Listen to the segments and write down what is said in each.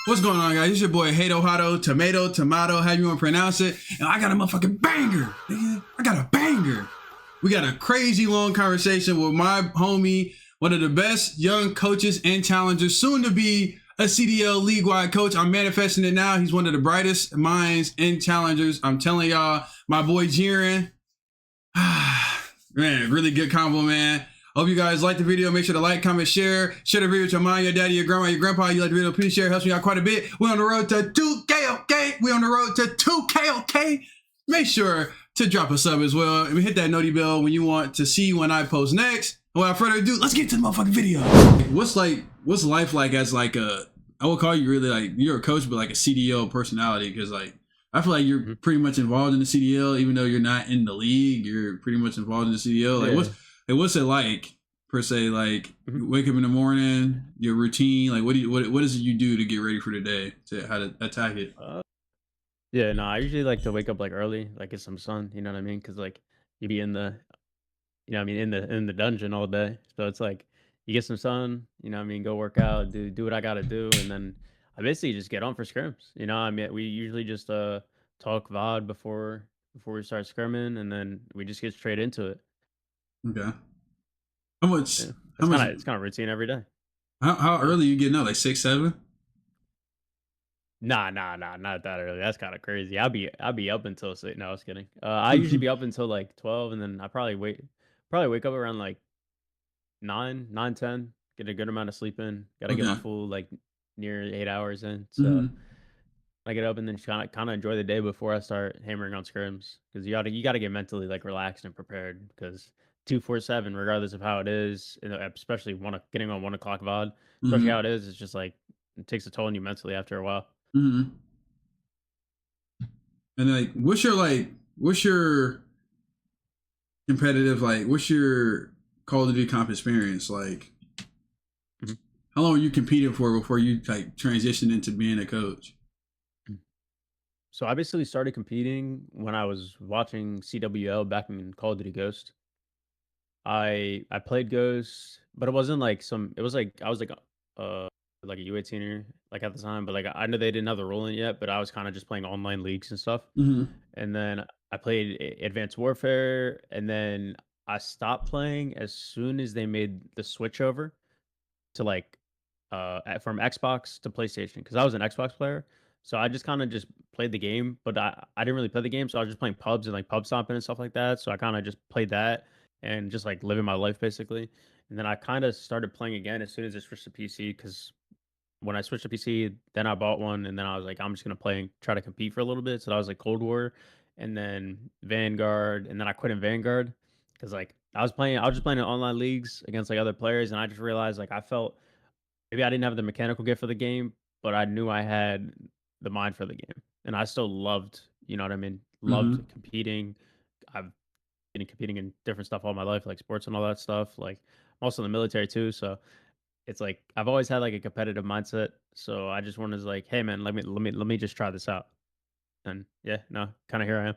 What's going on, guys? It's your boy hato, tomato, how you want to pronounce it. And I got a motherfucking banger, nigga. I got a banger. We got a crazy long conversation with my homie, one of the best young coaches and challengers, soon to be a CDL league-wide coach. I'm manifesting it now. He's one of the brightest minds and challengers. I'm telling y'all, my boy Jiren. Man, really good combo, man. Hope you guys like the video. Make sure to like, comment, share. Share the video with your mom, your daddy, your grandma, your grandpa. You like the video, please share. It helps me out quite a bit. We're on the road to 2K, okay? We're on the road to 2K, okay? Make sure to drop a sub as well. And hit that noti bell when you want to see when I post next. And without further ado, let's get to the motherfucking video. What's life like as like a, I would call you really like, you're a coach, but like a CDL personality. Cause like, I feel like you're pretty much involved in the CDL, even though you're not in the league, you're pretty much involved in the CDL. Like what's it like per se? Like you wake up in the morning, your routine, like what is it you do to get ready for the day, to how to attack it? Yeah, no, I usually like to wake up like early, like get some sun, you know what I mean? Cause like you be in the, you know what I mean, in the dungeon all day. So it's like you get some sun, you know what I mean, go work out, do what I gotta do, and then I basically just get on for scrims. You know, I mean we usually just talk VOD before we start scrimming, and then we just get straight into it. Okay. How much? Yeah. How much? It's kind of routine every day. How early you getting up? Like 6, 7? Nah, not that early. That's kind of crazy. I'll be up until six. No, I was kidding. I usually be up until like 12, and then I probably wake up around like 9, 10. Get a good amount of sleep in. Gotta get my full like near 8 hours in. So I get up and then kind of enjoy the day before I start hammering on scrims, because you gotta get mentally like relaxed and prepared, because 247, regardless of how it is, especially getting on 1 o'clock VOD, especially how it is, it's just like it takes a toll on you mentally after a while. And like, what's your competitive, like, what's your Call of Duty comp experience like? How long were you competing for before you like transitioned into being a coach? So I basically started competing when I was watching CWL back in Call of Duty Ghost. I played Ghost, but it wasn't like it was like I was like a U18er like at the time, but like I know they didn't have the rule in yet, but I was kind of just playing online leagues and stuff. And then I played Advanced Warfare, and then I stopped playing as soon as they made the switch over to like from Xbox to PlayStation, because I was an Xbox player. So I just kind of just played the game, but I didn't really play the game, so I was just playing pubs and like pub stomping and stuff like that. So I kind of just played that and just like living my life basically. And then I kind of started playing again as soon as I switched to PC, because when I switched to PC, then I bought one, and then I was like, I'm just gonna play and try to compete for a little bit. So that was like Cold War, and then Vanguard, and then I quit in Vanguard because like I was just playing in online leagues against like other players, and I just realized like I felt maybe I didn't have the mechanical gift for the game, but I knew I had the mind for the game, and I still loved, you know what I mean, loved competing. I've been competing in different stuff all my life, like sports and all that stuff. Like I'm also in the military too, so it's like I've always had like a competitive mindset. So I just wanted to like, hey man, let me just try this out. And yeah, no, kind of here I am.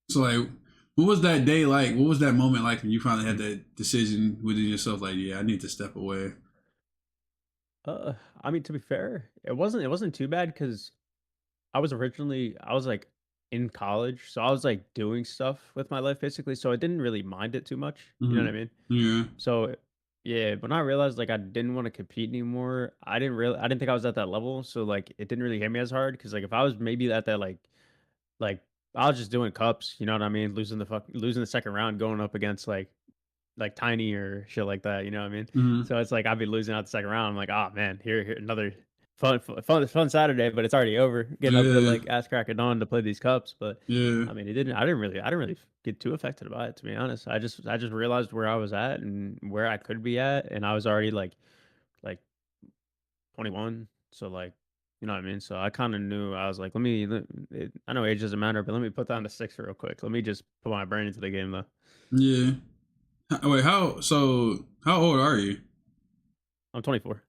So like, what was that day like? What was that moment like when you finally had that decision within yourself? Like, yeah, I need to step away. Uh, I mean, to be fair, it wasn't too bad, because I was like in college, so I was like doing stuff with my life basically, so I didn't really mind it too much. You know what I mean? Yeah. So yeah, when I realized like I didn't want to compete anymore, I didn't think I was at that level, so like it didn't really hit me as hard, because like if I was maybe at that like I was just doing cups, you know what I mean, losing the second round, going up against like Tiny or shit like that, you know what I mean? So it's like I'd be losing out the second round. I'm like, oh man, here another fun Saturday, but it's already over. Getting up at like ass crack of dawn to play these cups, but I mean, I didn't really get too affected by it, to be honest. I just realized where I was at and where I could be at, and I was already like 21, so like. You know what I mean? So I kind of knew. I was like, I know age doesn't matter, but let me put down the six real quick. Let me just put my brain into the game, though. Yeah. Wait, how old are you? I'm 24.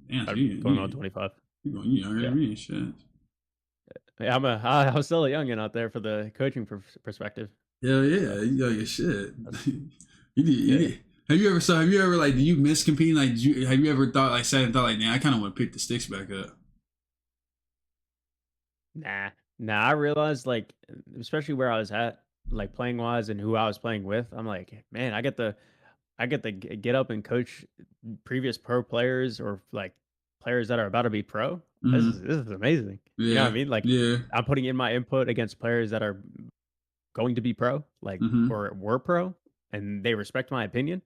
Damn, so I'm going on 25. You younger than me, shit. Yeah, I'm still a youngin out there for the coaching perspective. Hell yeah, you got your shit. You Yeah. need. Have you ever like? Do you miss competing? Like, have you ever thought like sat and thought like, man, I kind of want to pick the sticks back up? Nah, nah. I realized like, especially where I was at, like playing wise and who I was playing with. I'm like, man, I get to get up and coach previous pro players or like players that are about to be pro. Hmm. This is amazing. You know what I Yeah. mean? Like Yeah. I'm putting in my input against players that are going to be pro, like Hmm. or were pro, and they respect my opinion.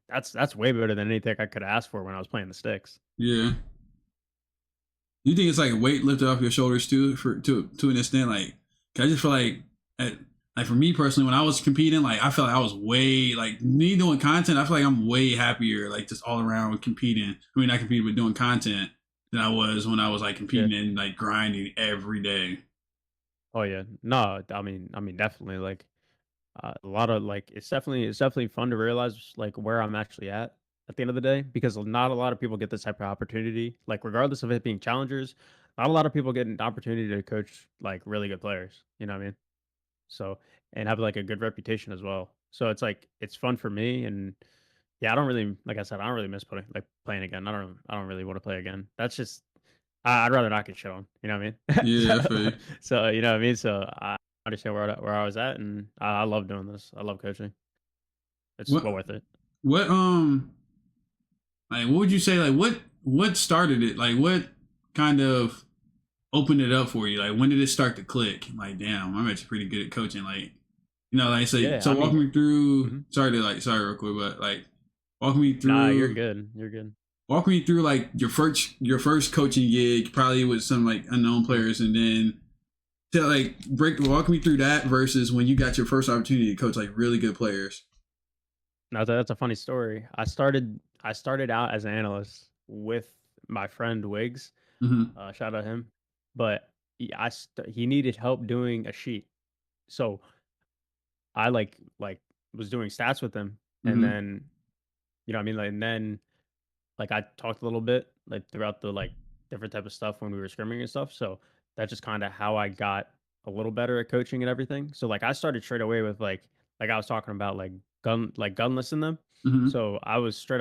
That's way better than anything I could ask for when I was playing the sticks. Yeah. Do you think it's like a weight lifted off your shoulders too, for to an extent? Like, 'cause I just feel like, at, like for me personally, when I was competing, like I felt like I was way like me doing content. I feel like I'm way happier, like just all around with competing. I mean, not competing, but doing content than I was when I was like Yeah. competing and like grinding every day. Oh yeah. No, I mean, definitely. Like a lot of like it's definitely fun to realize like where I'm actually at the end of the day because not a lot of people get this type of opportunity. Like regardless of it being challengers, not a lot of people get an opportunity to coach like really good players. You know what I mean? So and have like a good reputation as well. So it's like it's fun for me and yeah, I don't really like I said, I don't really miss playing again. I don't really want to play again. That's just I'd rather not get shit on. You know what I mean? Yeah, I feel you. So you know what I mean. So I understand where I was at, and I love doing this. I love coaching. It's What well worth it. what like what would you say like what started it? Like what kind of opened it up for you? Like when did it start to click? Like damn, I'm actually pretty good at coaching. Like like say Yeah, so I walk mean, me through. mhm. Sorry real quick, but like walk me Nah, you're through good. You're good. walk me through like your first coaching gig, probably with some like unknown players, and then to like walk me through that versus when you got your first opportunity to coach like really good players. Now that's a funny story. I started out as an analyst with my friend Wiggs. Mm-hmm. Shout out him, but he needed help doing a sheet, so I like was doing stats with him, and Mm-hmm. then you know what I mean, like, and then like I talked a little bit like throughout the like different type of stuff when we were scrimming and stuff. So that's just kind of how I got a little better at coaching and everything. So like I started straight away with like I was talking about like gunless in them. Mm-hmm. So I was straight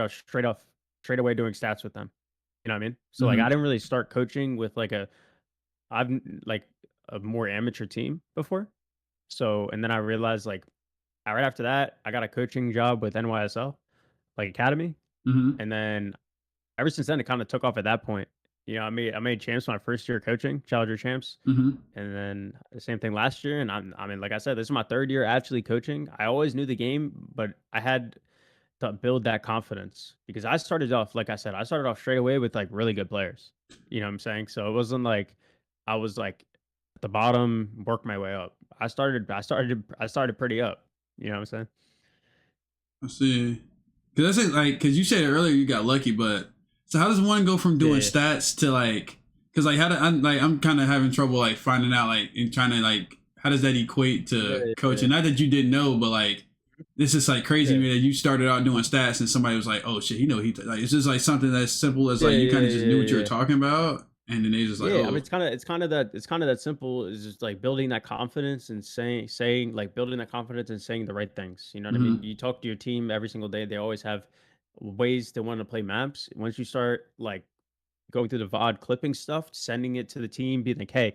away doing stats with them. You know what I mean? So like I Mm-hmm. didn't really start coaching with like a more amateur team before. So and then I realized like right after that I got a coaching job with NYSL like academy, Mm-hmm. and then ever since then, it kinda took off at that point. You know, I made champs my first year coaching, challenger champs, Mm-hmm. and then the same thing last year, and I mean, like I said, this is my 3rd year actually coaching. I always knew the game, but I had to build that confidence because I started off like I said, I started off straight away with, like, really good players. You know what I'm saying? So it wasn't like I was, like, at the bottom, work my way up. I started pretty up. You know what I'm saying? I see. Because that's it, like, because you said earlier you got lucky, but so how does one go from Yeah, doing yeah. stats to like, because like, I'm kind of having trouble like finding out like and trying to like, how does that equate Yeah, to yeah, yeah. coaching? Not that you didn't know, but like, this is like crazy to Yeah. me that you started out doing stats and somebody was like, oh shit, like, it's just like something as simple as Yeah, like you yeah, kind of just knew yeah, what you were yeah. talking about, and then they just like, Yeah, I mean, oh, it's kind of that simple. Is just like building that confidence and saying like building that confidence and saying the right things. You know what I mean? mm-hmm, You talk to your team every single day. They always have ways to want to play maps. Once you start like going through the VOD clipping stuff, sending it to the team, being like, "Hey,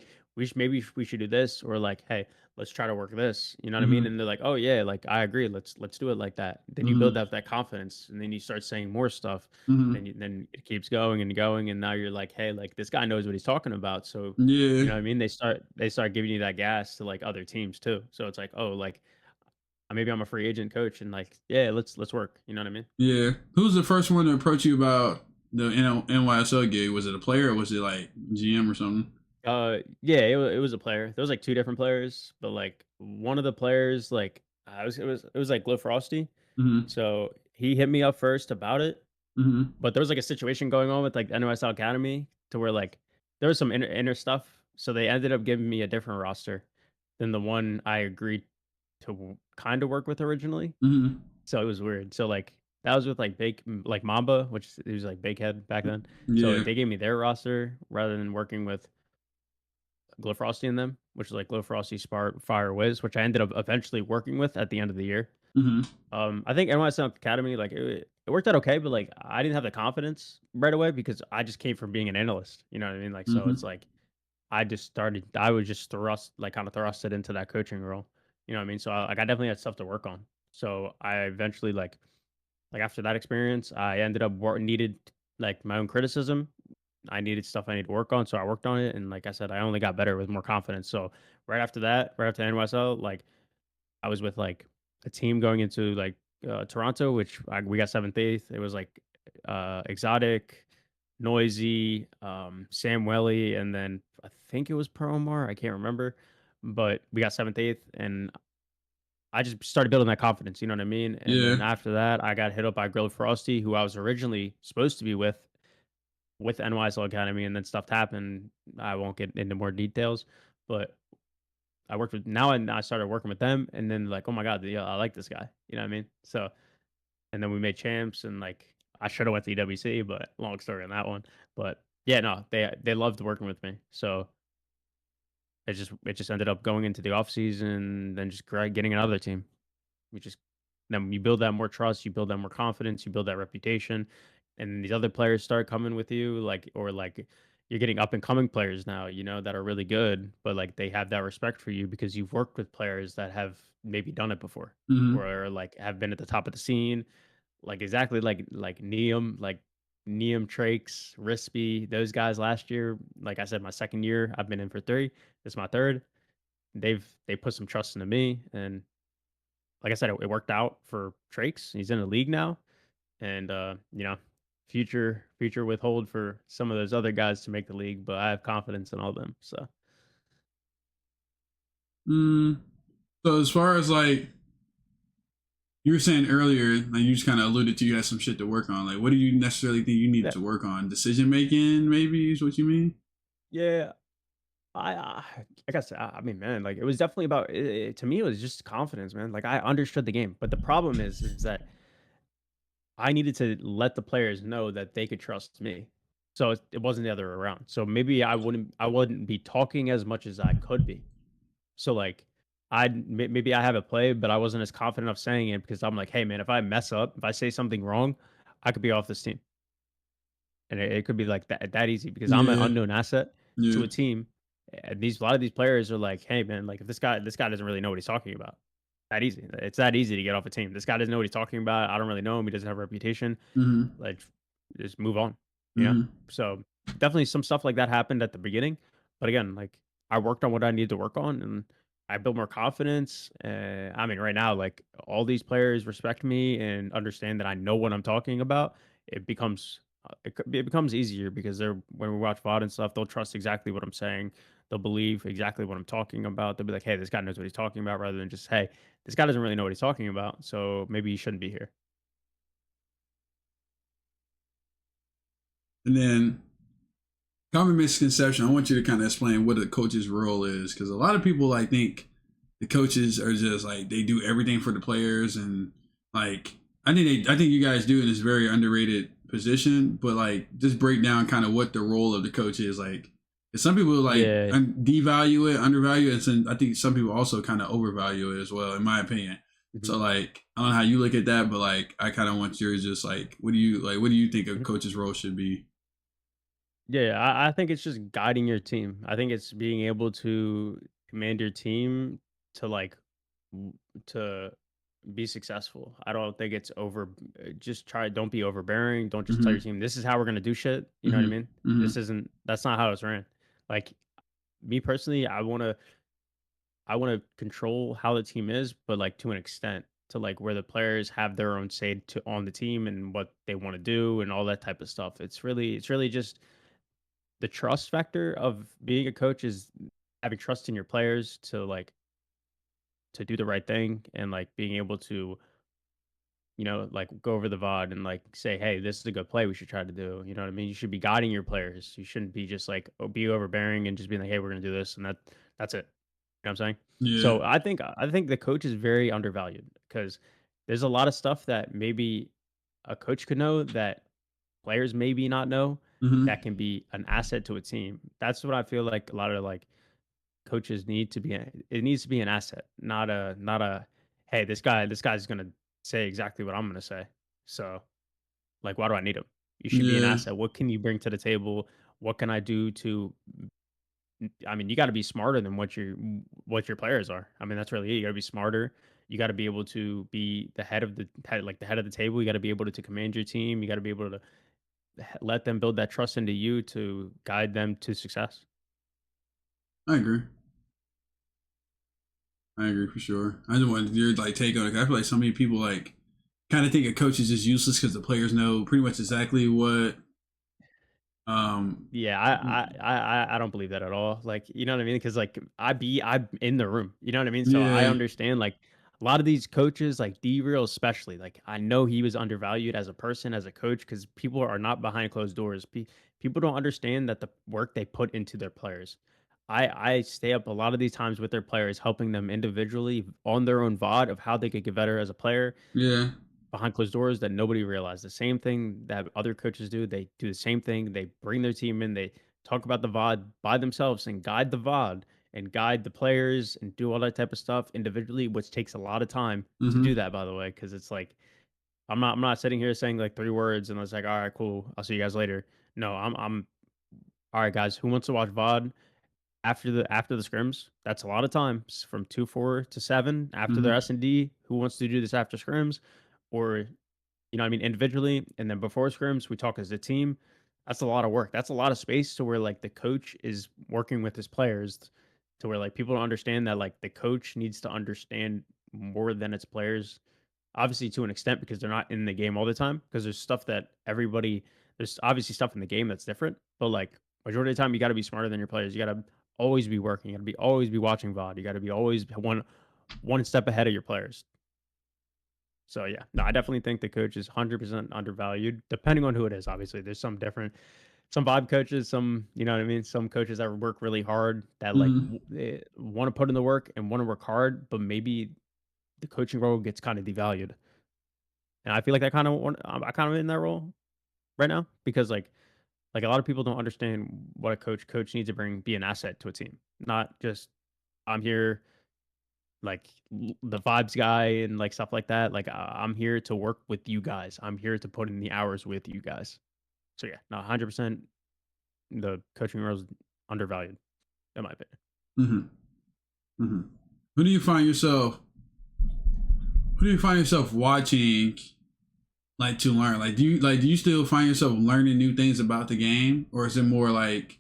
maybe we should do this," or like, "Hey, let's try to work this." You know what I mean? mm-hmm, And they're like, "Oh yeah, like I agree. Let's do it like that." Then you mm-hmm, build up that confidence, and then you start saying more stuff. mm-hmm, Then it keeps going and going, and now you're like, "Hey, like this guy knows what he's talking about." So you yeah, know what I mean? They start giving you that gas to like other teams too. So it's like, oh, like maybe I'm a free agent coach, and like, yeah, let's work. You know what I mean? yeah. Who's the first one to approach you about the NYSL gig? Was it a player or was it like GM or something? Yeah, it was a player. There was like 2 different players, but like one of the players, like it was like Glow Frosty. Mm-hmm. So he hit me up first about it, Mm-hmm. but there was like a situation going on with like NYSL Academy to where like there was some inner stuff. So they ended up giving me a different roster than the one I agreed to kind of work with originally. Mm-hmm. So it was weird. So like that was with like like Mamba, which he was like Bakehead back then. So Yeah. they gave me their roster rather than working with Glowfrosty in them, which is like Glowfrosty, Spark, Fire, Wiz, which I ended up eventually working with at the end of the year. Hmm. I think NYSL Academy, like it worked out okay, but like I didn't have the confidence right away because I just came from being an analyst. You know what I mean? Like so, it's Hmm. like I was just kind of thrusted into that coaching role. You know what I mean? So I definitely had stuff to work on. So I eventually like after that experience, I ended up needed like my own criticism. I needed stuff I need to work on, so I worked on it, and like I said, I only got better with more confidence. So right after that, right after NYSL, like I was with like a team going into like Toronto, which we got seventh, eighth. It was like Exotic, Noisy, Sam Welly, and then I think it was Peromar. I can't remember, but we got seventh, eighth, and I just started building that confidence. You know what I mean? And Yeah. then after that, I got hit up by Grilled Frosty, who I was originally supposed to be with NYSL Academy, and then stuff happened. I won't get into more details, but I worked with now and I started working with them, and then like, oh my god, yeah, I like this guy. You know what I mean? So, and then we made champs, and like I should have went to EWC, but long story on that one. But yeah, no, they loved working with me. So it just ended up going into the off season, then just getting another team. You just then you build that more trust, you build that more confidence, you build that reputation, and these other players start coming with you, like or like you're getting up and coming players now, that are really good, but like they have that respect for you because you've worked with players that have maybe done it before Hmm. or like have been at the top of the scene, like exactly like Neum, Trakes, Rispy, those guys last year. Like I said, my second year, I've been in for three. This is my third. They put some trust into me, and like I said, it worked out for Trakes. He's in the league now, and future withhold for some of those other guys to make the league, but I have confidence in all of them. So Mm. So as far as like you were saying earlier, like you just kind of alluded to, you had some shit to work on. Like, what do you necessarily think you need yeah, to work on? Decision making, maybe is what you mean. yeah. I like I said, I mean, man, like it was definitely about to me. It was just confidence, man. Like I understood the game, but the problem is that I needed to let the players know that they could trust me. So it wasn't the other way around. So maybe I wouldn't be talking as much as I could be. So like maybe I have a play, but I wasn't as confident of saying it because I'm like, hey man, if I mess up, if I say something wrong, I could be off this team, and it could be like that easy because I'm an Yeah. unknown asset Yeah. to a team. And a lot of these players are like, hey man, like if this guy doesn't really know what he's talking about. That easy. It's that easy to get off a team. This guy doesn't know what he's talking about. I don't really know him. He doesn't have a reputation. Hmm. Like just move on. You know? Hmm. So definitely some stuff like that happened at the beginning. But again, like I worked on what I needed to work on and I built more confidence. I mean, right now, like all these players respect me and understand that I know what I'm talking about. It becomes it becomes easier because they're when we watch VOD and stuff, they'll trust exactly what I'm saying. They'll believe exactly what I'm talking about. They'll be like, "Hey, this guy knows what he's talking about," rather than just, "Hey, this guy doesn't really know what he's talking about, so maybe he shouldn't be here." And then common misconception. I want you to kind of explain what a coach's role is, because a lot of people like think the coaches are just like they do everything for the players, and like I think you guys do in this very underrated position. But like, just break down kind of what the role of the coach is. Like, 'cause some people like Yeah. devalue it, undervalue it, and I think some people also kind of overvalue it as well, in my opinion. Mhm, So like, I don't know how you look at that, but like, I kind of want yours. Just like, what do you like? What do you think a mhm. coach's role should be? Yeah, I think it's just guiding your team. I think it's being able to command your team to like w- to be successful. I don't think it's just try don't be overbearing. Don't just tell your Mm-hmm. team this is how we're gonna do shit. You know what I Mm-hmm. mean? Mm-hmm. That's not how it's ran. Like me personally, I want to control how the team is, but like to an extent, to like where the players have their own say to on the team and what they want to do and all that type of stuff. It's really just the trust factor of being a coach is having trust in your players to like to do the right thing and like being able to like go over the VOD and like say, hey, this is a good play we should try to do. You know what I mean? You should be guiding your players. You shouldn't be just like be overbearing and just being like, hey, we're gonna do this and that's it. You know what I'm saying? Yeah. So I think the coach is very undervalued because there's a lot of stuff that maybe a coach could know that players maybe not know Mm-hmm. that can be an asset to a team. That's what I feel like a lot of like coaches need to be. It needs to be an asset, not a. "Hey, this guy's gonna say exactly what I'm gonna say. So, like, why do I need him? You should be an Yeah, asset. What can you bring to the table? What can I do to I mean, you gotta be smarter than what your players are. I mean, that's really it. You gotta be smarter. You gotta be able to be the head of the table. You gotta be able to command your team. You gotta be able to let them build that trust into you to guide them to success. I agree. I agree for sure. I just wanted your like take on it. 'Cause I feel like so many people like kind of think a coach is just useless because the players know pretty much exactly what. Um, Yeah, I don't believe that at all. Like, you know what I mean? Because like I'm in the room. You know what I mean? So I yeah, understand like a lot of these coaches, like D Real especially, like I know he was undervalued as a person, as a coach, because people are not behind closed doors. People don't understand that the work they put into their players. I stay up a lot of these times with their players, helping them individually on their own VOD of how they could get better as a player yeah. behind closed doors that nobody realized. The same thing that other coaches do. They do the same thing. They bring their team in. They talk about the VOD by themselves and guide the VOD and guide the players and do all that type of stuff individually, which takes a lot of time to do Mm-hmm. that, by the way, because it's like I'm not sitting here saying like 3 words and it's like, all right, cool. I'll see you guys later. No, I'm all right, guys. Who wants to watch VOD after the scrims? That's a lot of time from 2 4 to 7 after their Mm-hmm. S&D. Who wants to do this after scrims? Or you know what I mean, individually, and then before scrims, we talk as a team. That's a lot of work. That's a lot of space to where like the coach is working with his players to where like people don't understand that like the coach needs to understand more than its players. Obviously to an extent because they're not in the game all the time because there's obviously stuff in the game that's different, but like majority of the time you got to be smarter than your players. You got to always be working. You got to be always be watching VOD. You got to be always one step ahead of your players. So yeah, no, I definitely think the coach is 100% undervalued, depending on who it is. Obviously, there's some vibe coaches, some you know what I mean, some coaches that work really hard that like Mm-hmm. they want to put in the work and want to work hard, but maybe the coaching role gets kind of devalued. And I feel like I kind of in that role right now because like a lot of people don't understand what a coach needs to be an asset to a team, not just I'm here like the vibes guy and like stuff like that. Like I'm here to work with you guys. I'm here to put in the hours with you guys. So yeah, no, 100% the coaching role is undervalued in my opinion. Mm-hmm. Mm-hmm. Who do you find yourself? Who do you find yourself watching? Like to learn? Do you still find yourself learning new things about the game, or is it more like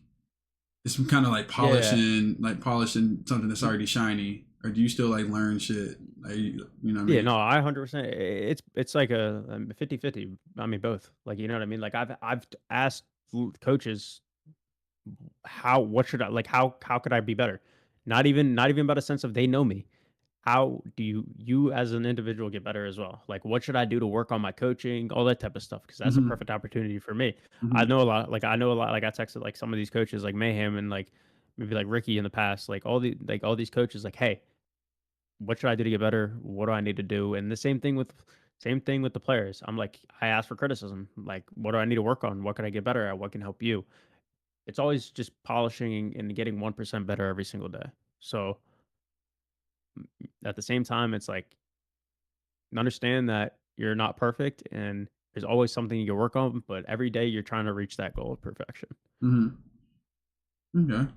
it's kind of like Yeah. polishing something that's already shiny, or do you still like learn shit? Like you know what I Yeah, mean? no, I 100% it's like a 50-50. I mean both. Like you know what I mean? Like I've asked coaches how what should I like how could I be better? Not even about a sense of they know me. How do you as an individual get better as well? Like, what should I do to work on my coaching, all that type of stuff? Because that's a Mm-hmm. perfect opportunity for me. Mm-hmm. I know a lot. Like, I texted like some of these coaches, like Mayhem and like maybe like Ricky in the past, like all these coaches, like, hey, what should I do to get better? What do I need to do? And the same thing with the players. I'm like, I ask for criticism. Like, what do I need to work on? What can I get better at? What can help you? It's always just polishing and getting 1% better every single day. So at the same time, it's like understand that you're not perfect and there's always something you can work on, but every day you're trying to reach that goal of perfection. Mm-hmm. Okay.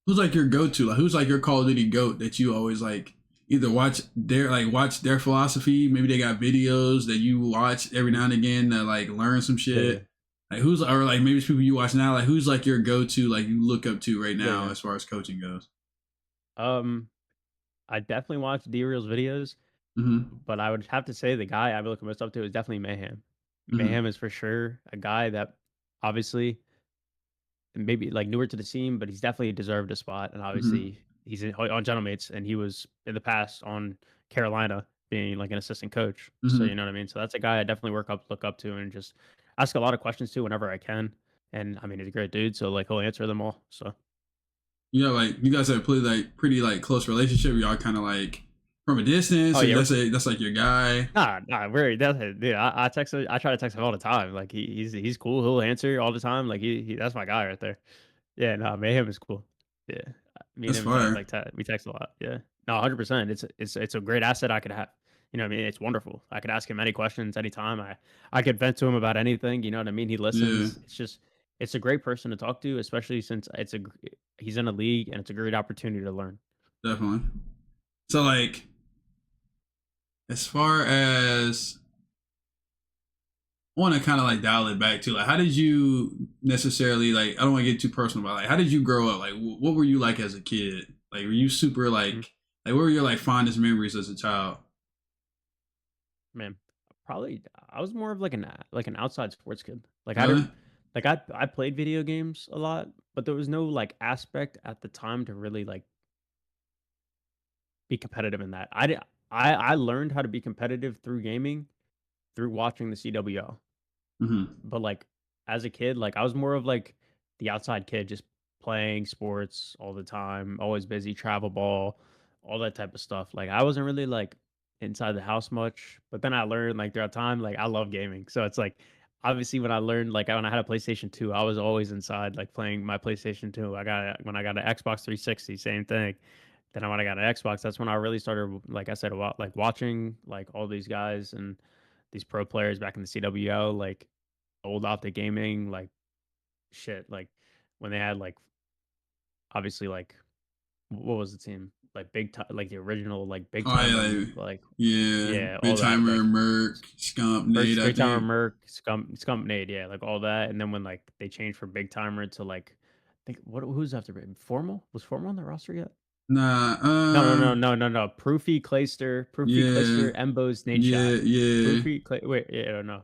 Who's like your go-to? Like who's like your Call of Duty goat that you always like either watch their philosophy. Maybe they got videos that you watch every now and again that like learn some Yeah, shit. Like who's or like maybe it's people you watch now. Like who's like your go-to like you look up to right yeah, now yeah. as far as coaching goes. Um, I definitely watch D-Real's videos, Mm-hmm. but I would have to say the guy I look most up to is definitely Mayhem. Mm-hmm. Mayhem is for sure a guy that obviously maybe like newer to the scene, but he's definitely deserved a spot. And Mm-hmm. obviously on Gentlemates, and he was in the past on Carolina being like an assistant coach. So you Mm-hmm. know what I mean. So that's a guy I definitely look up to, and just ask a lot of questions to whenever I can. And I mean, he's a great dude, so like he'll answer them all. So You know, like you guys have pretty like close relationship. Y'all kind of like from a distance, oh or yeah, that's like your guy. nah, we're that's dude. I text him, I try to text him all the time. Like he's cool. He'll answer all the time. Like he that's my guy right there. Yeah, no, Mayhem is cool. Yeah, me and That's him fire. we text a lot. Yeah. No, 100%. It's a great asset I could have. You know what I mean? It's wonderful. I could ask him any questions anytime. I could vent to him about anything, you know what I mean? He Yeah, listens. It's just it's a great person to talk to, especially since he's in a league and it's a great opportunity to learn. definitely. So like, as far as I want to kind of like dial it back to like, how did you necessarily like? I don't want to get too personal, but like, how did you grow up? Like, what were you like as a kid? Like, were you super Mhm. like what were your like fondest memories as a child? Man, probably I was more of like an outside sports kid. Like I Really? didn't like I played video games a lot, but there was no like aspect at the time to really like be competitive in that. I learned how to be competitive through gaming, through watching the CWL. Mm-hmm. But, like, as a kid, like, I was more of, like, the outside kid just playing sports all the time, always busy, travel ball, all that type of stuff. Like, I wasn't really, like, inside the house much, but then I learned, like, throughout time, like, I love gaming. So it's like, obviously, when I learned, like, when I had a PlayStation 2, I was always inside, like, playing my PlayStation 2. When I got an Xbox 360, same thing. Then when I got an Xbox, that's when I really started, like I said, like, watching, like, all these guys and these pro players back in the CWO, like, old Optic Gaming, like, shit, like, when they had, like, obviously, like, what was the team? Like, Big Ti like, the original, like, Big Oh yeah, Timer, like yeah. yeah, Big all that, Timer, like, Merc, Scump, Nate. first I Big Timer, think. Merc, Scump Nade, yeah, like, all that, and then when, like, they changed from Big Timer to, like, I think who's after Formal? Was Formal on the roster yet? Nah. No, no, no, no, no, no, Proofy, Yeah. Clayster, Embos, Nade Yeah. Shot. Yeah. Proofy, Clay wait, yeah, no.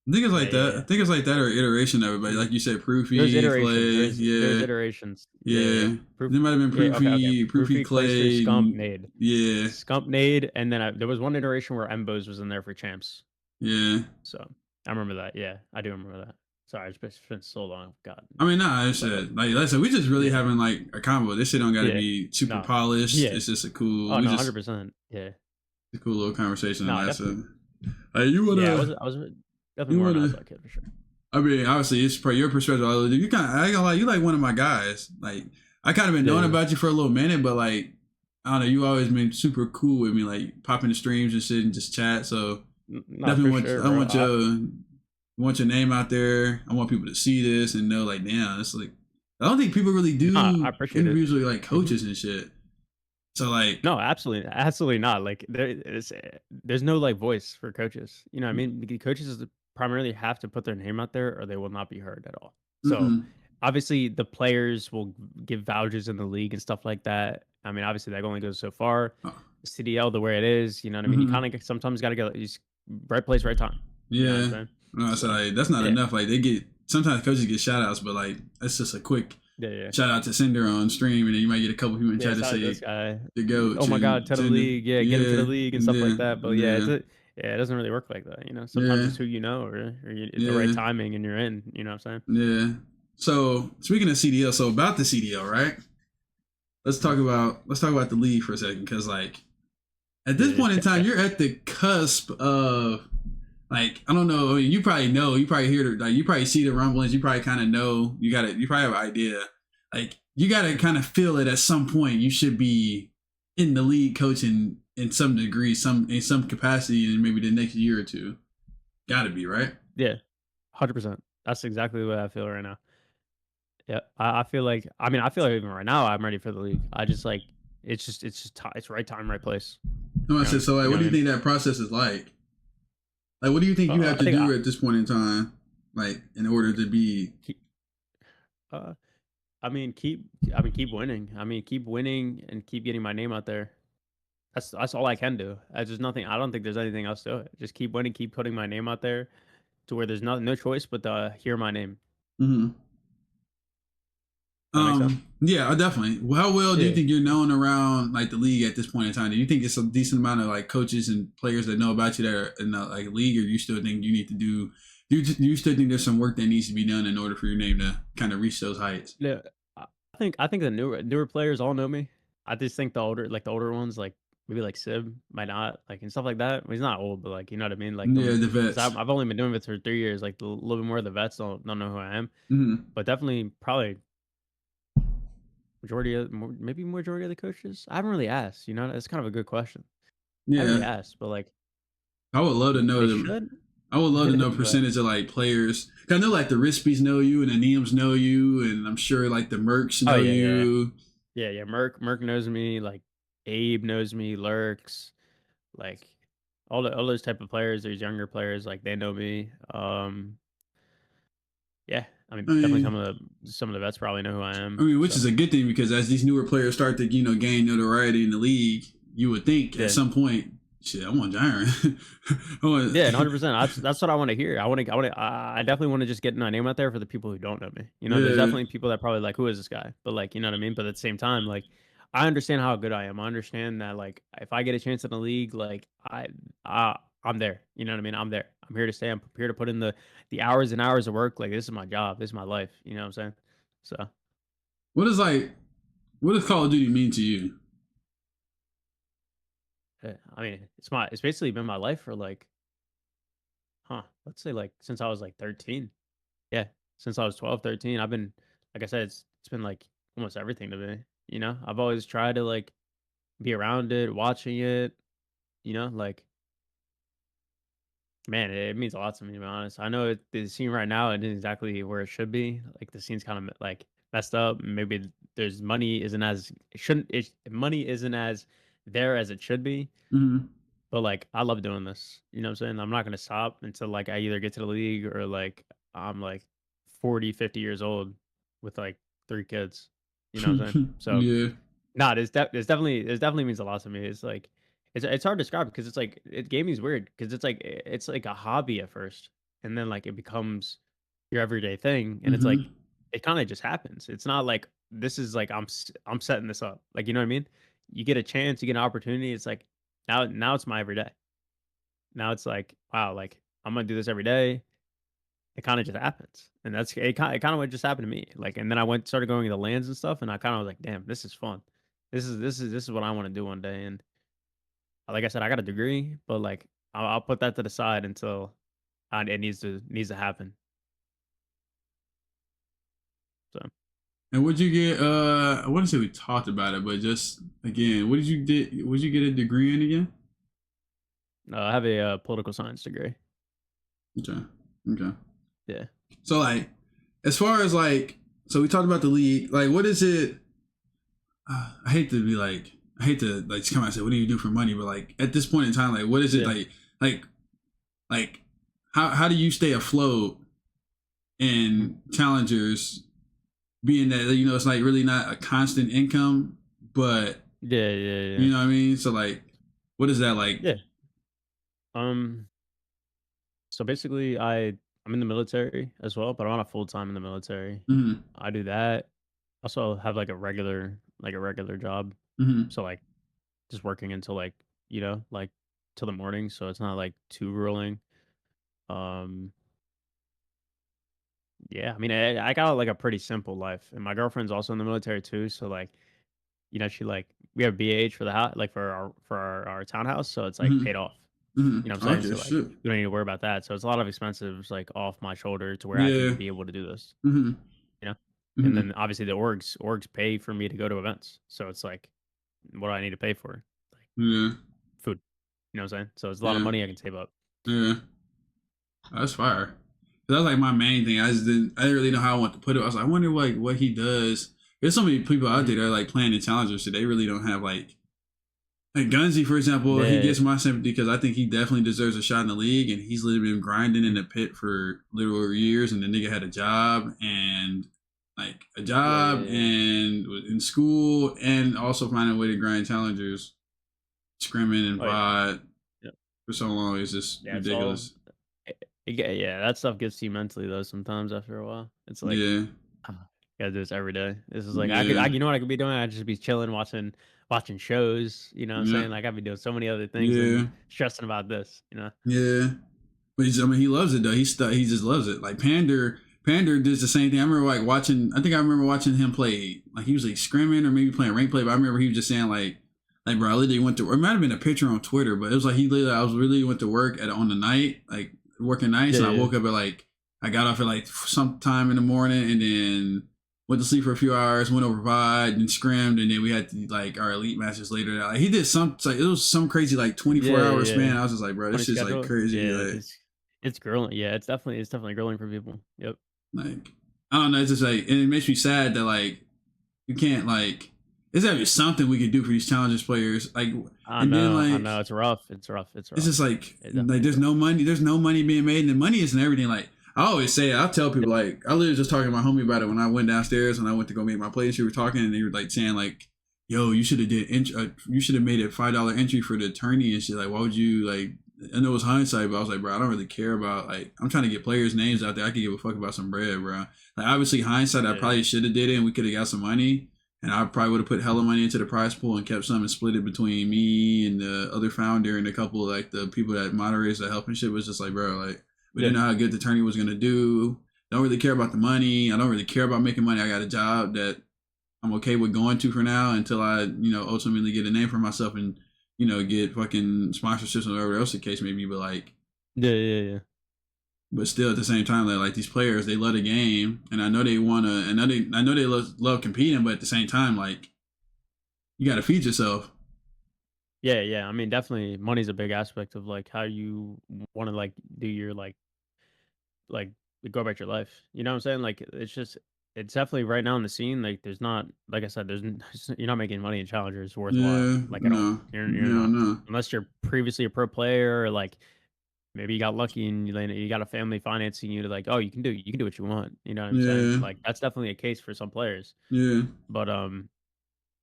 I think it's Yeah, like yeah, that. I yeah. think it's like that or iteration of it. But Mhm. like you said, There's Proofy, iterations. Clay. There's Yeah. iterations. Yeah, yeah, yeah. Yeah. Proof. There might have been Yeah. Okay. Okay. Proofy, Proofy, Clayster, Clay. Scump, Nade, Yeah. Scump, Nade, and then there was one iteration where Embos was in there for champs. Yeah. So I remember that. Yeah, I do remember that. Sorry, it's been so long. God. I mean, nah, it's But like I said, we just really yeah, having like a combo. This shit don't got to yeah. be super No. polished. Yeah. It's just a cool. Oh We no, just 100%. Yeah. a cool little conversation. And No, that's definitely. it. Like Yeah, I was definitely you more an wanna. outside kid for sure. I mean, obviously, it's your perspective. You kind of, I ain't gonna lie, you like one of my guys. Like, I kind of been Yeah, knowing yeah. about you for a little minute, but like, I don't know, you always been super cool with me, like popping the streams and shit and just chat. So No, definitely for want, sure, I bro. want your name out there. I want people to see this and know, like, damn, it's like, I don't think people really I do appreciate it. interviews with like Mhm. coaches and shit. So like, No, absolutely, absolutely not. Like there's no like voice for coaches. You know, what I mean, because coaches primarily have to put their name out there, or they will not be heard at all. So mm-mm. obviously, the players will give vouchers in the league and stuff like that. I mean, obviously, that only goes so far. CDL the way it is, you know what I mean. You Mm-hmm. kind of sometimes got to go right place, right time. You know what I'm Yeah, saying? no, I said So like, that's not yeah, enough. Like they get sometimes coaches get shout outs, but like that's just a quick yeah, yeah. shout out to Cinder on stream, and then you might get a couple people and try Yeah, to shout out to say this guy. the goat Oh my god, and to the Cinder. league. Yeah, get him to the Yeah, league and and stuff like that. But yeah, yeah, yeah, it doesn't really work like that. You know, sometimes yeah, it's who you know, it's the right yeah, timing and you're in. You know what I'm saying? yeah. So speaking of CDL, so about the CDL, right? Mhm. Let's talk about the league for a second, because like at Yeah, this yeah, point in okay, time, okay. you're at the cusp of like I don't know. I mean, you probably hear the, like you probably see the rumblings. You probably kind of know. You probably have an idea. Like you got to Mhm. kind of feel it at some point. You should be in the league coaching in some degree, some in some capacity, in maybe the next year or two. Got to be right. Yeah, 100%. That's exactly what I feel right now. Yeah, I feel like. I mean, I feel like even right now, I'm ready for the league. I just like it's right time, right place. No, I said so. Like, You know what what do I you mean? think that process is like? Like, what do you think you have I to think do at this point in time, like in order to be? keep, uh, keep winning. I mean, keep winning and keep getting my name out there. That's all I can do. There's nothing. I don't think there's anything else to it. Just keep winning, keep putting my name out there to where there's no choice but to hear my name. Mhm. That makes sense. Yeah, definitely. How well do you Yeah. think you're known around like the league at this point in time? Do you think it's a decent amount of like coaches and players that know about you that are in the like league, or do you still think you need to do? Do you still think there's some work that needs to be done in order for your name to kind of reach those heights? Yeah. I think the newer players all know me. I just think the older ones, like maybe like Sib might not like and stuff like that. He's not old, but like you know what I mean. Like Yeah, don't the because vets. I've only been doing this for 3 years. Like a little bit more of the vets don't know who I am, Mm-hmm. but definitely probably maybe majority of the coaches. I haven't really asked. You know, it's kind of a good question. I haven't really Yeah, asked, but like I would love to know they the. should. I would love to know But percentage of like players. 'Cause I know like the Rispies know you and the Neums know you, and I'm sure like the Mercs oh know yeah, yeah, you. yeah. Merk knows me. Like Abe knows me. Lurks. Like all those type of players. There's younger players. Like they know me. Yeah. I mean, I definitely mean, some of the vets probably know who I I am. mean, which is So a good thing because as these newer players start to gain notoriety in the league, you would think at yeah. some point, shit, I want Jiren. I want, Yeah, 100%. That's what I want to hear. I definitely want to just get my name out there for the people who don't know me. You know, there's yeah. definitely people that probably like, who is this guy? But like, you know what I mean? But at the same time, like, I understand how good I am. I understand that like, if I get a chance in the league, like, I'm there. You know what I mean? I'm there. I'm here to stay. I'm here to put in the hours and hours of work. Like, this is my job. This is my life. You know what I'm saying? So, What is like? What does Call of Duty mean to you? I mean, it's basically been my life for like, let's say like since I was like 13. Yeah, since I was 12, 13, I've been like I said, it's been like almost everything to me. You know, I've always tried to like be around it, watching it. You know, like man, it means a lot to me to be honest. I know the scene right now it isn't exactly where it should be. Like the scene's kind of like messed up. Maybe there's money isn't as it shouldn't. Money isn't as there as it should be. Mm-hmm. But like I love doing this. You know what I'm saying? I'm not gonna stop until like I either get to the league or like I'm like 40, 50 years old with like 3 kids. You know what I'm saying? So Yeah. nah, it's definitely means a lot to me. It's like it's hard to describe because it's like gaming's weird because it's like a hobby at first and then like it becomes your everyday thing and it's like Mm-hmm. it kind of just happens. It's not like this is like I'm setting this up. Like you know what I mean? You get a chance, you get an opportunity. It's like now it's my everyday. Now it's like, wow, like I'm gonna do this every day. It kind of just happens, and it kind of what just happened to me. Like, and then I started going to lands and stuff, and I kind of was like, damn, this is fun. This is what I want to do one day. And like I said, I got a degree, but like I'll put that to the side until it needs to happen. So And would you get? I want to say we talked about it, but just again, what did you get? Would you get a degree in again? I have a political science degree. Okay. Okay. Yeah. So like, as far as like, so we talked about the league. Like, what is it? I hate to be like, I hate to like come out and say, what do you do for money? But like at this point in time, like, what is it Yeah. like, like, how do you stay afloat in challengers? Being that it's like really not a constant income, but Yeah. Yeah. you Yeah. know what I mean. So like, what is that like? Yeah. Um. So basically, I'm in the military as well, but I'm not full time in the military. Mm-hmm. I do that. Also have like a regular job. Mm-hmm. So like just working until like like till the morning. So it's not like too grueling. Um. Yeah. I mean, I got like a pretty simple life, and my girlfriend's also in the military too. So like she like we have BH for the house, like for our townhouse. So it's like paid Mm-hmm. off. You know what Mm-hmm. I'm saying? Okay. So like Shit. we don't need to worry about that. So it's a lot of expenses like off my shoulder to where I can Yeah. be able to do this, Mm-hmm. you know? And Mm-hmm. then obviously the orgs pay for me to go to events. So it's like what do I need to pay for? Like Yeah. food. You know what I'm saying? So it's a lot of Yeah. money I can save up. Yeah. That's fire. That's like my main thing. I didn't really know how I want to put it. I was like, I wonder what he does. There's so many people out Mhm. there that are like playing the challengers, so they really don't have like Gunzy, for example. He Yeah. gets my sympathy because I think he definitely deserves a shot in the league, and he's literally been grinding in the pit for literal years. And the nigga had a job and Yeah, yeah, yeah. and was in school and also finding a way to grind challengers, scrimming and Oh yeah. VOD Yeah. for so long. It's just Yeah, it's all ridiculous. yeah, that stuff gets to you mentally though sometimes after a while. It's like Yeah. gotta do this every day. This is like Yeah. you know what I could be doing? I'd just be chilling, watching shows. You know what I'm Yeah. saying? Like I'd be doing so many other things Yeah. and stressing about this. You know? Yeah. But I mean, he loves it though. He just loves it. Like Pander does the same thing. I remember like watching. I think I remember watching him play. Like he was like scrimming or maybe playing rank play. But I remember he was just saying like bro, I literally went to. Or it might have been a picture on Twitter, but it was like he literally. I was really went to work on the night, like working nights, Yeah, and I yeah, woke up at like I got off at like sometime in the morning, and then went to sleep for a few hours, went over VOD and scrimmed, and then we had to, like, our elite matches later. Like, he did some, like, it was some crazy like 24 Yeah, hour yeah, yeah. span. I was just like, bro, On this a shit's like schedule. crazy. Yeah, it's grueling. Yeah, it's definitely grueling for people. Yep. Like I don't know. It's just like, and it makes me sad that like you can't like. There's gotta be something we can do for these challengers players. Like, and then I like know. It's rough. It's rough. It's it's rough. just It like definitely is there's rough. no money. There's no money being made, and the money isn't everything. Like I always say, I tell people like I literally just talking to my homie about it when I went downstairs when I went to go make my play. We were talking, and they were like saying like, "Yo, you should have you should have made a $5 entry for the tourney and shit. Like, why would you like?" I know it was hindsight, but I was like, bro, I don't really care about like I'm trying to get players' names out there. I could give a fuck about some bread, bro. Like obviously hindsight, I Yeah. probably should have did it, and we could have got some money. And I probably would have put hella money into the prize pool and kept some and split it between me and the other founder and a couple of like the people that moderators that help and shit. Was just like, bro, like we Yeah. didn't know how good the tourney was gonna do. Don't really care about the money. I don't really care about making money. I got a job that I'm okay with going to for now until I, ultimately get a name for myself and, get fucking sponsorships or whatever else the case may be. But like, Yeah. Yeah. Yeah. but still at the same time, like these players, they love the game, and I know they want to, and I know they love competing, but at the same time, like you got to feed yourself. Yeah. Yeah. I mean, definitely, money's a big aspect of like how you want to like do your like go about your life. You know what I'm saying? Like it's definitely right now in the scene. Like there's not like I said, you're not making money in challengers worthwhile. Yeah, Like at all. no, You're no, not no, unless you're previously a pro player or like maybe you got lucky and you got a family financing you to like oh you can do what you want. You know what I'm saying? yeah, Like that's definitely a case for some players. yeah, But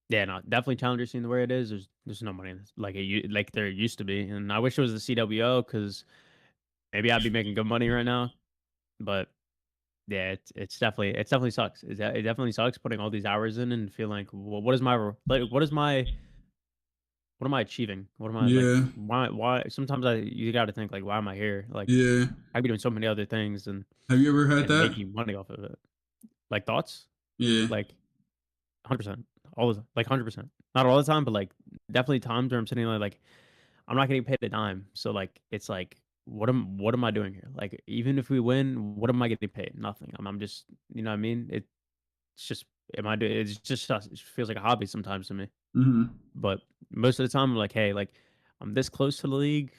yeah, no, definitely challenger scene the way it is. There's no money in this, like there used to be, and I wish it was the CWO because maybe I'd be making good money right now. But yeah, it's definitely sucks. It definitely sucks putting all these hours in and feeling like, well, what am I achieving? What am I like? yeah, Why? Sometimes you got to think like, why am I here? Like, yeah. I'd be doing so many other things Have you ever had and that? making money off of it. Like thoughts, Yeah. like 100%, all the like 100%. Not all the time, but like definitely times where I'm sitting there like I'm not getting paid a dime. So like it's like what am I doing here? Like even if we win, what am I getting paid? Nothing. I'm just you know what I mean? It's just am I doing it's just it feels like a hobby sometimes to me. Mm-hmm. But most of the time I'm like, hey, like I'm this close to the league.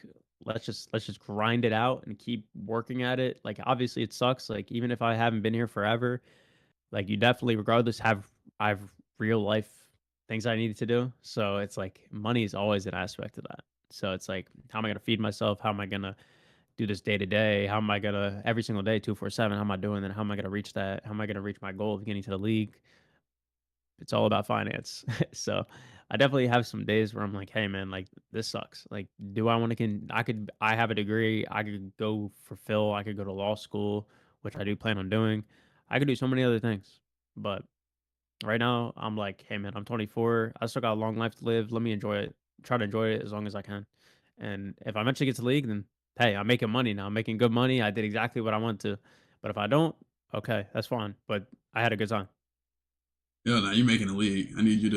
Let's just grind it out and keep working at it. Like obviously it sucks. Like even if I haven't been here forever, like you definitely regardless I've real life things I needed to do. So it's like money is always an aspect of that. So it's like how am I gonna feed myself? How am I gonna do this day to day? How am I gonna every single day 247? How am I doing that? How am I gonna reach that? How am I gonna reach my goal of getting to the league? It's all about finance. So I definitely have some days where I'm like, hey man, like this sucks. Like, do I want to I have a degree, I could go fulfill, I could go to law school, which I do plan on doing. I could do so many other things. But right now I'm like, hey man, I'm 24. I still got a long life to live. Let me enjoy it. Try to enjoy it as long as I can. And if I eventually get to the league, then hey, I'm making money now. I'm making good money. I did exactly what I want to. But if I don't, okay, that's fine. But I had a good time. Yeah, now you're making a league. I need you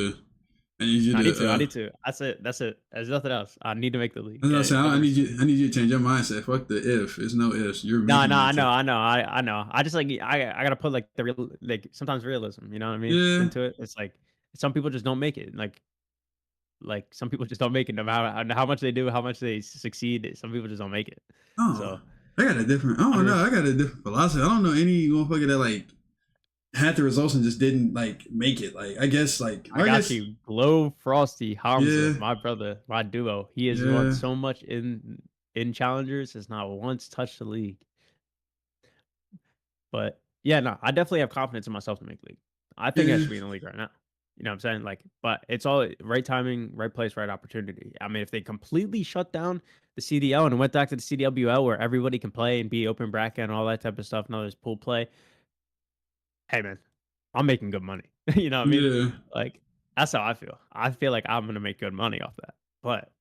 I need to, to. I need to. That's it. That's it. There's nothing else. I need to make the league. as I say, I need 100%. you, I need you to change your mindset. Fuck the if. There's no ifs. You're No, making no, it I know, to, I know, I know. I just like I gotta put like the real like sometimes realism. You know what I mean? yeah. Into it. It's like some people just don't make it. Like some people just don't make it no matter how much they do, how much they succeed. Some people just don't make it. Oh, So I got a different, I I'm don't know. I just got a different philosophy. I don't know any motherfucker that like had the results and just didn't like make it. Like, I guess, like, I I got guess, you. Glow Frosty Hamza, yeah, my brother, my duo. He has won yeah, so much in challengers, has not once touched the league. But yeah, no, I definitely have confidence in myself to make league. I think I yeah, should be in the league right now. You know what I'm saying? Like, but it's all right timing, right place, right opportunity. I mean, if they completely shut down the CDL and went back to the CWL where everybody can play and be open bracket and all that type of stuff, now there's pool play. Hey man, I'm making good money. You know what I mean? yeah, Like that's how I feel. I feel like I'm gonna make good money off that. But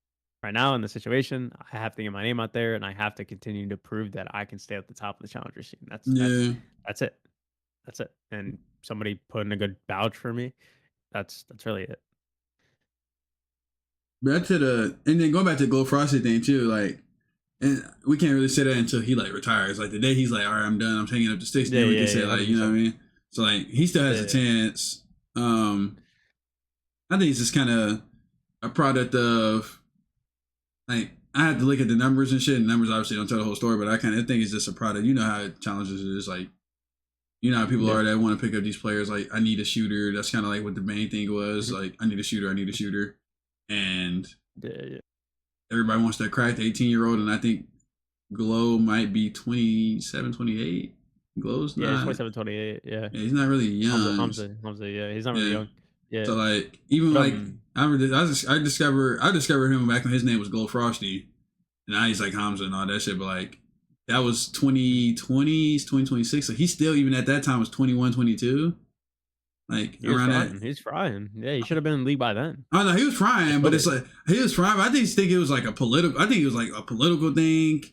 right now in the situation, I have to get my name out there and I have to continue to prove that I can stay at the top of the challenger scene. yeah. That's it. That's it. And somebody putting a good vouch for me. That's really it. Back to the, and then going back to Gold Frosty thing too, like, and we can't really say that until he like retires. Like the day he's like, all right, I'm done. I'm hanging up the sticks. Yeah, Then we can yeah, say yeah, like, hundred you know what I percent, mean? So like he still has a chance. I think it's just kind of a product of like I had to look at the numbers and shit. And numbers obviously don't tell the whole story, but I think it's just a product. You know how challenges is like. You know how people are that want to pick up these players. Like I need a shooter. That's kind of like what the main thing was. Like I need a shooter. I need a shooter, and everybody wants to crack the 18-year-old. And I think Glow might be 27, 28. Glow's not. Yeah, 27, 28. Yeah, he's not really young. Hamza, yeah, he's not really young. Yeah. So like even like I discovered him back when his name was Glow Frosty, and now he's like Hamza and all that shit. But like that was 2020, 2026. So he still even at that time was 21, 22. Like around that. He's frying. Yeah, he should have been in the league by then. Oh no, he was frying, but it's like he was frying. But I think it was like a political. I think it was like a political thing.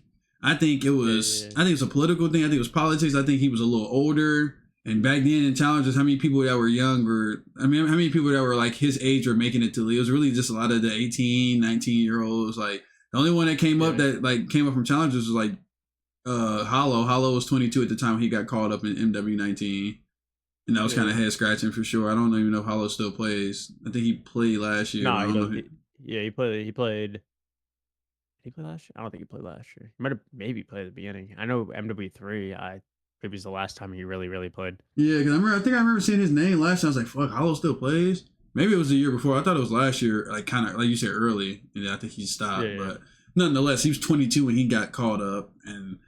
I think it was. I think it was a political thing. I think it was politics. I think he was a little older. And back then in challenges, how many people that were younger? I mean, how many people that were like his age were making it to league? It was really just a lot of the 18, 19-year-olds. Like the only one that came up from challenges was like Hollow. Hollow was 22 at the time he got called up in MW19. And that was kind of head scratching for sure. I don't even know if Hollow still plays. I think he played last year. He played. Did he play last year? I don't think he played last year. He might have maybe played at the beginning. I know MW3. Maybe it's the last time he really played. Yeah, because I remember seeing his name last year. I was like, fuck, Hollow still plays? Maybe it was the year before. I thought it was last year, like kind of like you said early. And I think he stopped. But nonetheless, he was 22 when he got called up. And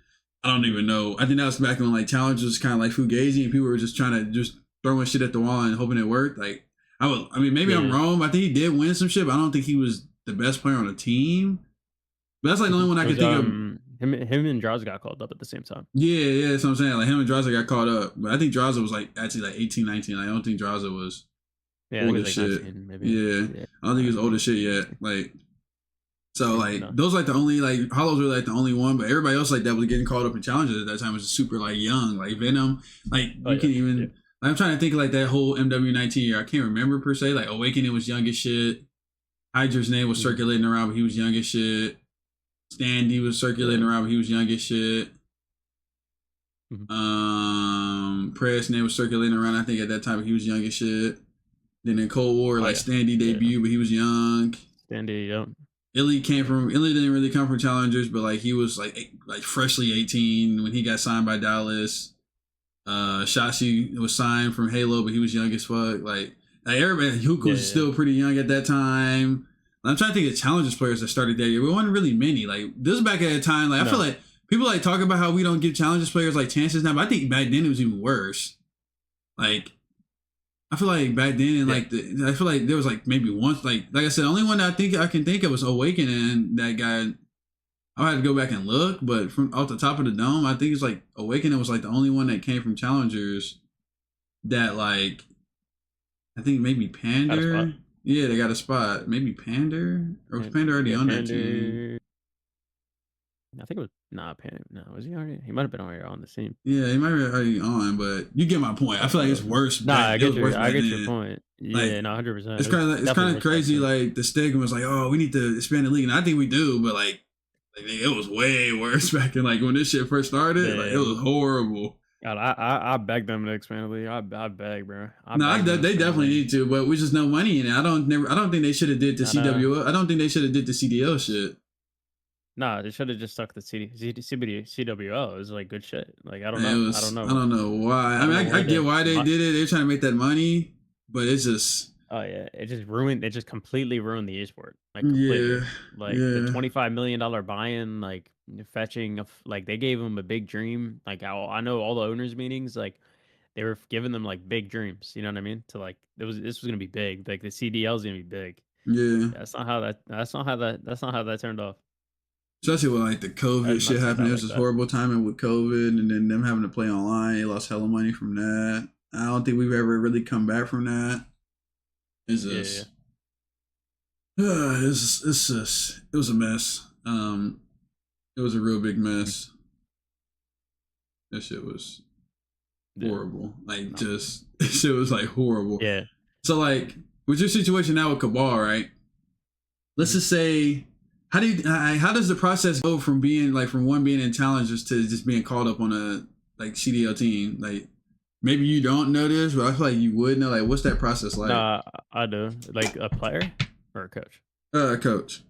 I don't even know. I think that was back when like challenges was kind of like Fugazi and people were just trying to just throwing shit at the wall and hoping it worked. Like maybe I'm wrong, but I think he did win some shit, but I don't think he was the best player on the team. But that's like the only one I could think of. Him and Draza got called up at the same time. Yeah, that's what I'm saying. Like him and Draza got caught up. But I think Draza was like actually like 18, 19. Like, I don't think Draza was old as shit. 19, maybe. Yeah. I don't think he was old as shit yet. Like so like those like the only like Hollow's were like the only one, but everybody else like that was getting caught up in challenges at that time was super like young. Like Venom, like you can't even like, I'm trying to think of like that whole MW19 year. I can't remember per se. Like Awakening was young as shit. Hydra's name was circulating around, but he was young as shit. Standy was circulating around, but he was young as shit. Press name was circulating around, I think at that time, but he was young as shit. Then in Cold War, Standy debuted, but he was young. Standy, young. Illy didn't really come from challengers, but like he was like freshly 18 when he got signed by Dallas. Shashi was signed from Halo, but he was young as fuck. Like everybody, Huko was still pretty young at that time. I'm trying to think of challenges players that started that year. We wasn't really many. Like this was back at a time. Like I feel like people like talk about how we don't give challenges players like chances now, but I think back then it was even worse. Like I feel like back then, and I feel like there was like maybe once, like I said, the only one that I can think of was Awakening. That guy, I had to go back and look, but from off the top of the dome, I think it's like Awakening was like the only one that came from challengers that like, I think maybe Pander. Yeah, they got a spot. Maybe Pander, or was Pander already on that team? I think it was Pander. No, was he already? He might have been already on the team. Yeah, he might be already on, but you get my point. I feel like it's worse. I get your point. Yeah, no, 100%. It's kind of crazy. Like the stigma was like, oh, we need to expand the league, and I think we do, but like it was way worse back in like when this shit first started. Like it was horrible. God, I beg them to expand the league. I beg, bro. They definitely need to, but we just no money in it. I don't think they should have did the CWO. I don't think they should have did the CDL shit. Nah, they should have just stuck the CWO. It was like good shit. Like I don't know. I don't know why. I mean, I get why they did it. They're trying to make that money, but it's just. Oh yeah, it just completely ruined the esport. Like completely. The $25 million buy-in, like fetching like they gave them a big dream. Like I know all the owners meetings, like they were giving them like big dreams. You know what I mean? To like this was gonna be big. Like the CDL is gonna be big. Yeah. That's not how that turned off. Especially when like the COVID shit happened. It was just horrible timing with COVID, and then them having to play online. They lost hella money from that. I don't think we've ever really come back from that. It's just, it was a mess. It was a real big mess. That shit was horrible. Like just shit was like horrible. Yeah. So like with your situation now with Cabal, right? Let's just say, how does the process go from being in challengers to just being called up on a like CDL team? Like maybe you don't know this, but I feel like you would know. Like, what's that process like? Nah, I do. Like a player or a coach? Coach.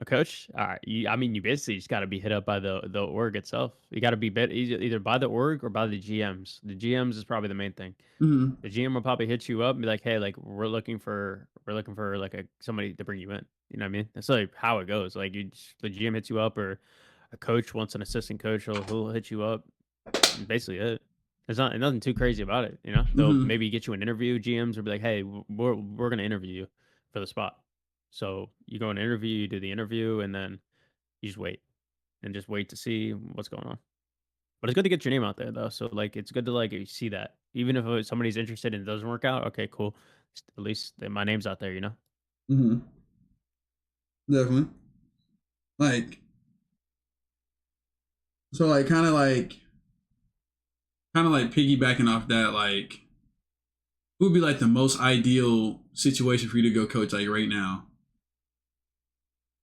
A coach? I mean, you basically just got to be hit up by the org itself. You got to be bit either by the org or by the GMs. The GMs is probably the main thing. Mm-hmm. The GM will probably hit you up and be like, "Hey, like we're looking for like a somebody to bring you in." You know what I mean? That's like how it goes. Like the GM hits you up, or a coach wants an assistant coach, who'll hit you up. And basically it. There's nothing too crazy about it. You know, they'll Mm-hmm. maybe get you an interview. GMs will be like, "Hey, we're gonna interview you for the spot." So you go and interview, you do the interview, and then you just wait and just wait to see what's going on. But it's good to get your name out there though. So like it's good to like you see that. Even if somebody's interested and it doesn't work out, okay, cool. At least my name's out there, you know? Mm-hmm. Definitely. Like, so like kind of like piggybacking off that, like, who would be like the most ideal situation for you to go coach like right now?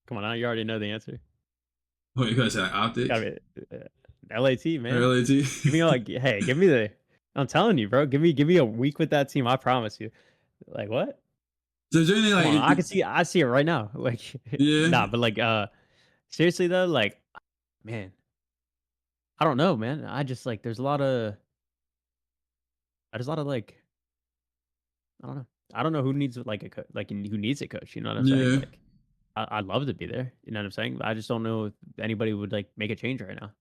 Come on now, you already know the answer. What you guys say, like It's optics gotta be LAT, or man. LAT? Give me like hey, give me the I'm telling you, bro. Give me a week with that team. I promise you. Like what? So is there anything Come like on, I see it right now. Like yeah, nah, but like seriously though, like man, I don't know, man. I just like there's a lot of like I don't know. I don't know who needs like who needs a coach. You know what I'm saying? yeah. Like, I'd love to be there. You know what I'm saying? I just don't know if anybody would like make a change right now.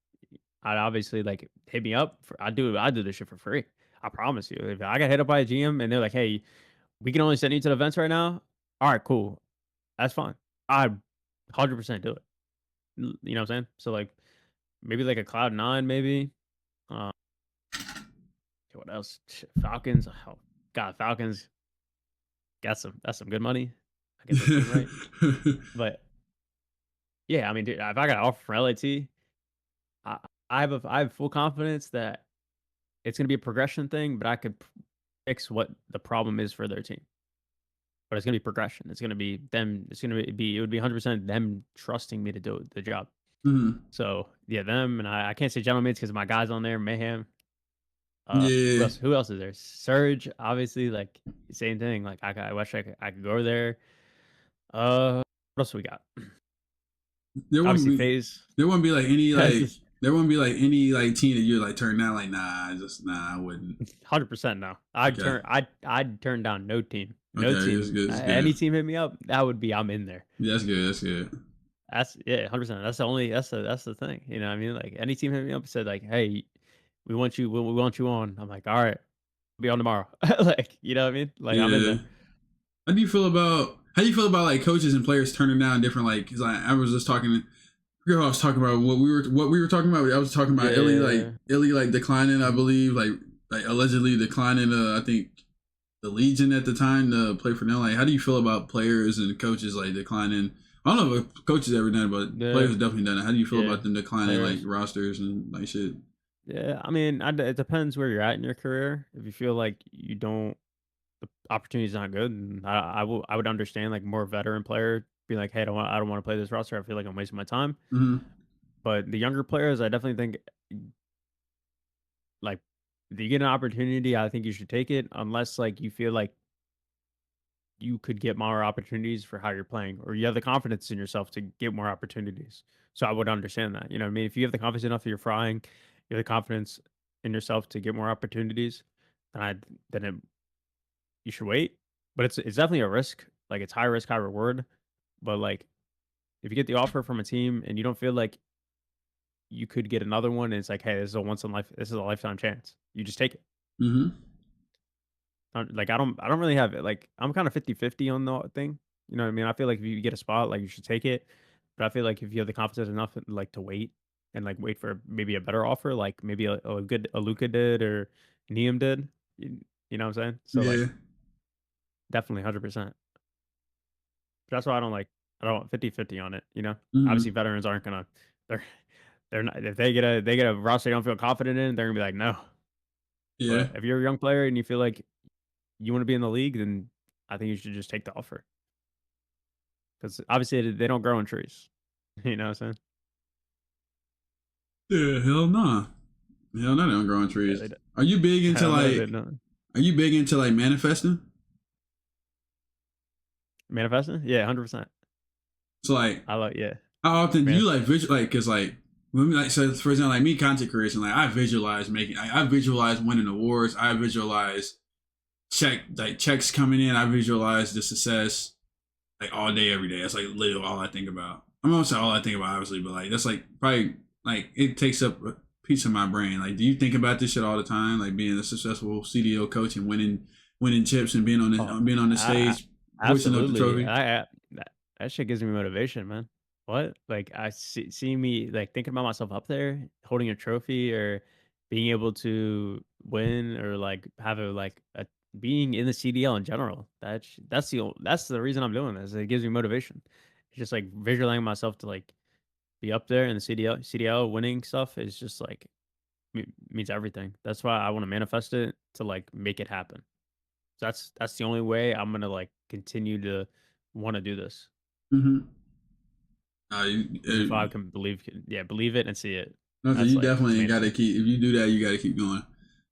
I'd obviously like hit me up. I do this shit for free. I promise you. If I got hit up by a GM and they're like, "Hey, we can only send you to the events right now." All right, cool. That's fine. I 100% do it. You know what I'm saying? So like maybe like a Cloud9, maybe. Uh, what else? Shit, Falcons. Oh God, Falcons. That's some good money. I get their team right. But yeah, I mean, dude, if I got an offer from LAT, I, I have full confidence that it's going to be a progression thing, but I could fix what the problem is for their team. But it's going to be progression. It's going to be them. It's going to be it would be 100% them trusting me to do the job. Mhm. So yeah, them and I can't say gentlemen because my guys on there, Mayhem. Who Yeah. else? Who else is there? Surge, obviously, like same thing. Like I wish I could go there. What else we got? There wouldn't Obviously, be Phase. there wouldn't be like any That's like just there wouldn't be like any like team that you like turn down like nah, just nah, I wouldn't. 100% no. Okay. I'd turn down no team. No Okay, it's team. good, it's Any good. team hit me up, that would be I'm in there. Yeah, that's good, that's good. That's yeah, 100%. That's the thing. You know what I mean? Like any team hit me up and said like, "Hey, we want you on." I'm like, "All right, I'll be on tomorrow." Like, you know what I mean? Like I'm in Yeah. there. How do you feel about like coaches and players turning down different like cuz I was just talking I forget what I was talking about what we were talking about. I was talking about Yeah. Illy like declining, I believe, like allegedly declining I think the Legion at the time to play for now. Like, how do you feel about players and coaches like declining? I don't know if coaches ever done it, but players Yeah. have definitely done it. How do you feel Yeah. about them declining like Players. rosters and like shit? Yeah, I mean, it depends where you're at in your career. If you feel like you don't the opportunity's not good, and I would understand like more veteran player being like, "Hey, I don't want to play this roster. I feel like I'm wasting my time." Mm-hmm. But the younger players, I definitely think like if you get an opportunity, I think you should take it unless like you feel like you could get more opportunities for how you're playing or you have the confidence in yourself to get more opportunities. So I would understand that. You know what I mean? If you have the confidence enough that you're frying, you have the confidence in yourself to get more opportunities, then I then it, you should wait. But it's definitely a risk. Like it's high risk, high reward. But like if you get the offer from a team and you don't feel like you could get another one, and it's like, hey, this is a lifetime chance. You just take it. Mm-hmm. Like I don't really have it. Like I'm kind of 50-50 on the thing. You know what I mean? I feel like if you get a spot, like you should take it. But I feel like if you have the confidence enough, like to wait and like wait for maybe a better offer, like maybe a good a Luca did or Neum did. You know what I'm saying? So Yeah. like definitely 100%. That's why I don't 50-50 on it. You know, obviously Mm-hmm. veterans aren't gonna they're they're not if they get a roster they don't feel confident in, they're gonna be like no. Yeah. But if you're a young player and you feel like you want to be in the league, then I think you should just take the offer. Because obviously they don't grow in trees. You know what I'm saying? Yeah. Hell nah. Hell no, they don't grow on Yeah, trees. they don't. Are you big into Hell no, they like? don't. Are you big into like manifesting? Manifesting? Yeah, 100%. So like, I like yeah, how often do you like manifesting. visual like? Cause like when we like so for example like me content creation like I visualize winning awards. I visualize checks coming in. I visualize the success like all day every day. That's like literally all I think about. I'm not saying all I think about obviously, but like that's like probably like it takes up a piece of my brain. Like, do you think about this shit all the time? Like being a successful CDO coach and winning chips and Oh, being on the I stage hoisting up the absolutely. trophy. That shit gives me motivation, man. What? Like I see me like thinking about myself up there, holding a trophy or being able to win or like have a like a being in the CDL in general. That's the reason I'm doing this. It gives me motivation. It's just like visualizing myself to like be up there in the CDL winning stuff is just like means everything. That's why I want to manifest it to like make it happen. So that's the only way I'm gonna like continue to want to do this. Mm-hmm. Is if I can believe it and see it. No, so That's you like the definitely main got to thing. keep. If you do that, you got to keep going.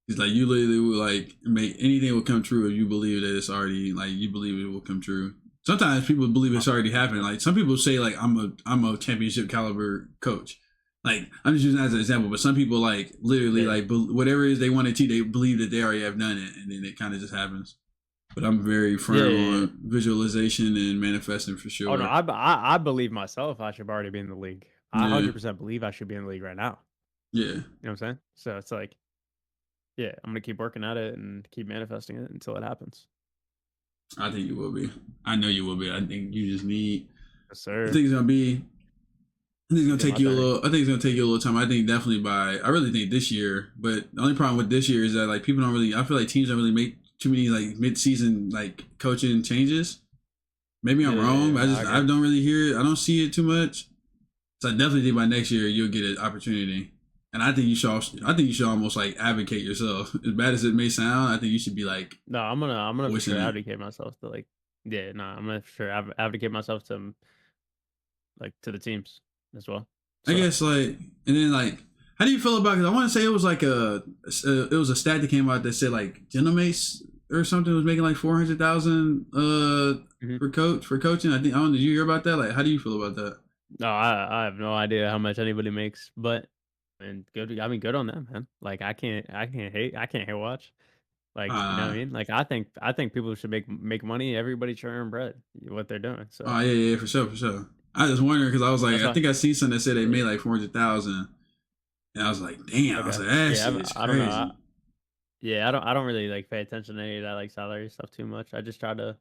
It's like you literally will like make anything will come true if you believe that it's already like you believe it will come true. Sometimes people believe it's already happened. Like some people say, like I'm a championship caliber coach. Like I'm just using that as an example, but some people like literally Yeah. like whatever it is they want to achieve, they believe that they already have done it, and then it kind of just happens. But I'm very Yeah, firm yeah, yeah. on visualization and manifesting for Oh no, sure. I believe myself. I should already be in the league. I Yeah, 100% believe I should be in the league right now. yeah. You know what I'm saying? So it's like, yeah, I'm gonna keep working at it and keep manifesting it until it happens. I think you will be. I know you will be. I think you just need. Yes, I sir. think it's gonna be. I think it's gonna Get take my you a 30. little. I think it's gonna take you a little time. I think definitely by. I really think this year. But the only problem with this year is that like people don't really. I feel like teams don't really make too many like mid-season like coaching changes. Maybe I'm Yeah, yeah, wrong. yeah. But No, I I agree. don't really hear it. I don't see it too much. So I definitely think by next year you'll get an opportunity. And I think you should. I think you should almost like advocate yourself. As bad as it may sound, I think you should be like No, I'm gonna for voicing sure it. advocate myself to like, yeah, no, I'm gonna for sure advocate myself to like to the teams as well. I So guess like, and then like, how do you feel about? Cause I want to say it was like it was a stat that came out that said like Genomace or something was making like 400,000 mhm. for coaching. I think I don't. Did you hear about that? Like, how do you feel about that? No, I have no idea how much anybody makes, but and good. I mean, good on them, man. Like I can't hate watch. Like you know what I Uh, mean? Like I think people should make money. Everybody should earn bread. What they're doing. So oh yeah, yeah, for sure, for sure. I just wondering because I was like, that's I why. think I seen something that said they made Yeah. like 400,000, and I was like, damn. I was Okay. like, that Yeah. shit is I don't know. crazy. Yeah. I don't really like pay attention to any of that like salary stuff too much. I just try to.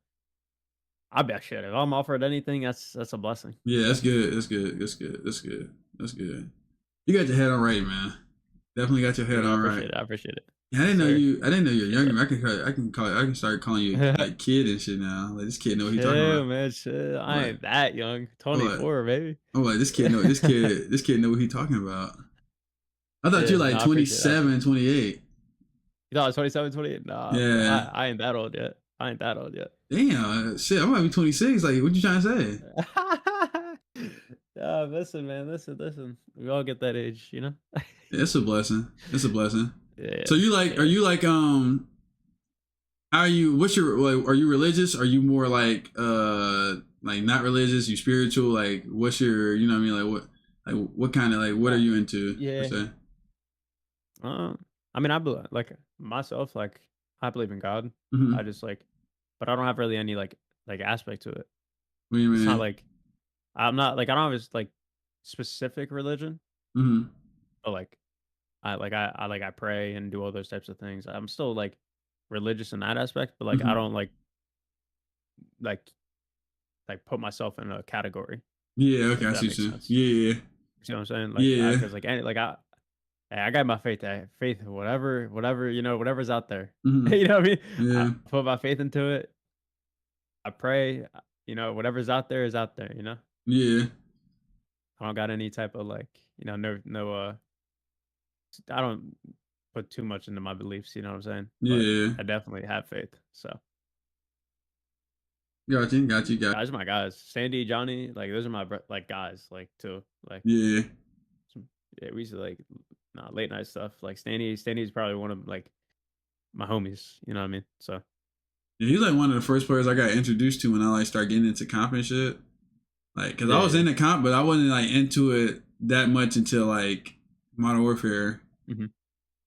I bet shit. If I'm offered anything, that's a blessing. Yeah, that's So good. That's good. That's good. That's good. That's good. You got your head on right, man. Definitely got your head I on right. appreciate it. I appreciate it. Yeah, I Yes, didn't know sir. you. I didn't know you're Appreciate younger. I can start calling you that. like kid and shit now. Like this kid know what he talking Chill, about. man. Chill. I'm I like, ain't that young. I'm like, 24, baby. I'm like, this kid know what he talking about. I thought you Yeah, were no, like I appreciate it. I appreciate 27, it. 28. You thought I was 27, 28? Nah, bro. Yeah. I ain't that old yet. I ain't that old yet. Damn, shit. I might be 26. Like, what you trying to say? Listen, man. Listen. We all get that age, you know? Yeah, it's a blessing. It's a blessing. Yeah, So you like? Are yeah. you like? How are you? What's your like? Are you religious? Are you more like not religious? You spiritual? Like what's your? You know what I mean? What kind of like what are Uh, you into per yeah. se? I mean, I believe, like, myself, like, I believe in God. I Mm-hmm. just, like, but I don't have really any, like, aspect to it. What do you It's not mean? like, I'm not, like, I don't have this, like, specific religion, Mm-hmm. but, like, I pray and do all those types of things. I'm still like religious in that aspect, but like I Mm-hmm. don't like like put myself in a category Yeah. Okay. if I that see what makes you're saying. sense. Yeah. You see what I'm saying? Like I Yeah. because like any like I got my faith whatever whatever's out there. Mm-hmm. You know what I mean? I Yeah. put my faith into it. I pray. Whatever's out there is out there. Yeah. I don't got any type of like no I don't put too much into my beliefs. You know what I'm saying? But Yeah. I definitely have faith. So. Got you. Got you. Got. Guys are my guys. Sandy, Johnny, like those are my like guys, like too. Like You. Yeah. yeah, we used to like nah, late night stuff. Like Stanley's probably one of like my homies. You know what I mean? So Yeah, he's like one of the first players I got introduced to when I like started getting into comp and shit. Like, cause I was yeah, into comp, but I wasn't like into it that much until like Modern Warfare. hmm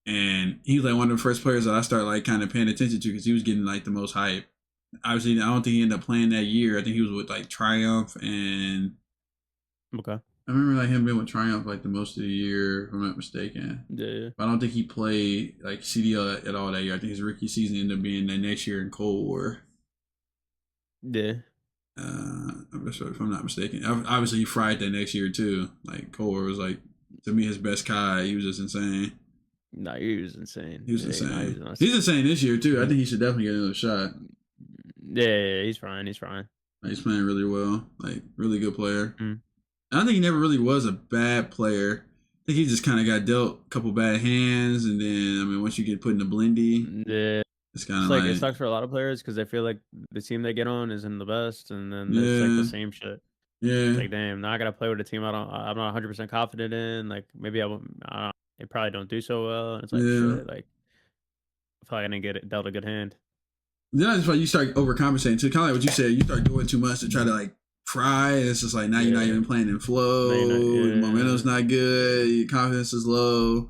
And he was like one of the first players that I started like kind of paying attention to because he was getting like the most hype. Obviously, I don't think he ended up playing that year. I think he was with like Triumph, and okay, I remember like him being with Triumph like the most of the year, if I'm not mistaken. yeah, But I don't think he played like CDL at all that year. I think his rookie season ended up being the next year in Cold War. yeah, I'm not sure if I'm not mistaken. Obviously, he fried that next year too. Like Cold War was like to me his best Kai. He was just insane. no, he was insane. He was Yeah, no, he insane. was nuts. He's insane this year too. I Mhm. think he should definitely get another shot. Yeah, he's fine. He's fine. Like, he's playing really well. Like really good player. Mm. I don't think he never really was a bad player. I think he just kind of got dealt a couple bad hands, and then I mean once you get put in the blindy, Yeah, it's kind it's of like it like sucks for a lot of players because they feel like the team they get on isn't the best, and then it's like the yeah, same shit. It's yeah, like, damn, now I gotta play with a team I'm not 100% confident in. Like maybe they probably don't do so well, and it's like yeah. shit. Like I feel like I didn't get it dealt a good hand. Then I just like you start overcompensating too. Kind of like what you said. You start doing too much to try to like fry. And it's just like now you're not Yeah, even playing in no, you're not. flow. The momentum's not good. Your confidence is low.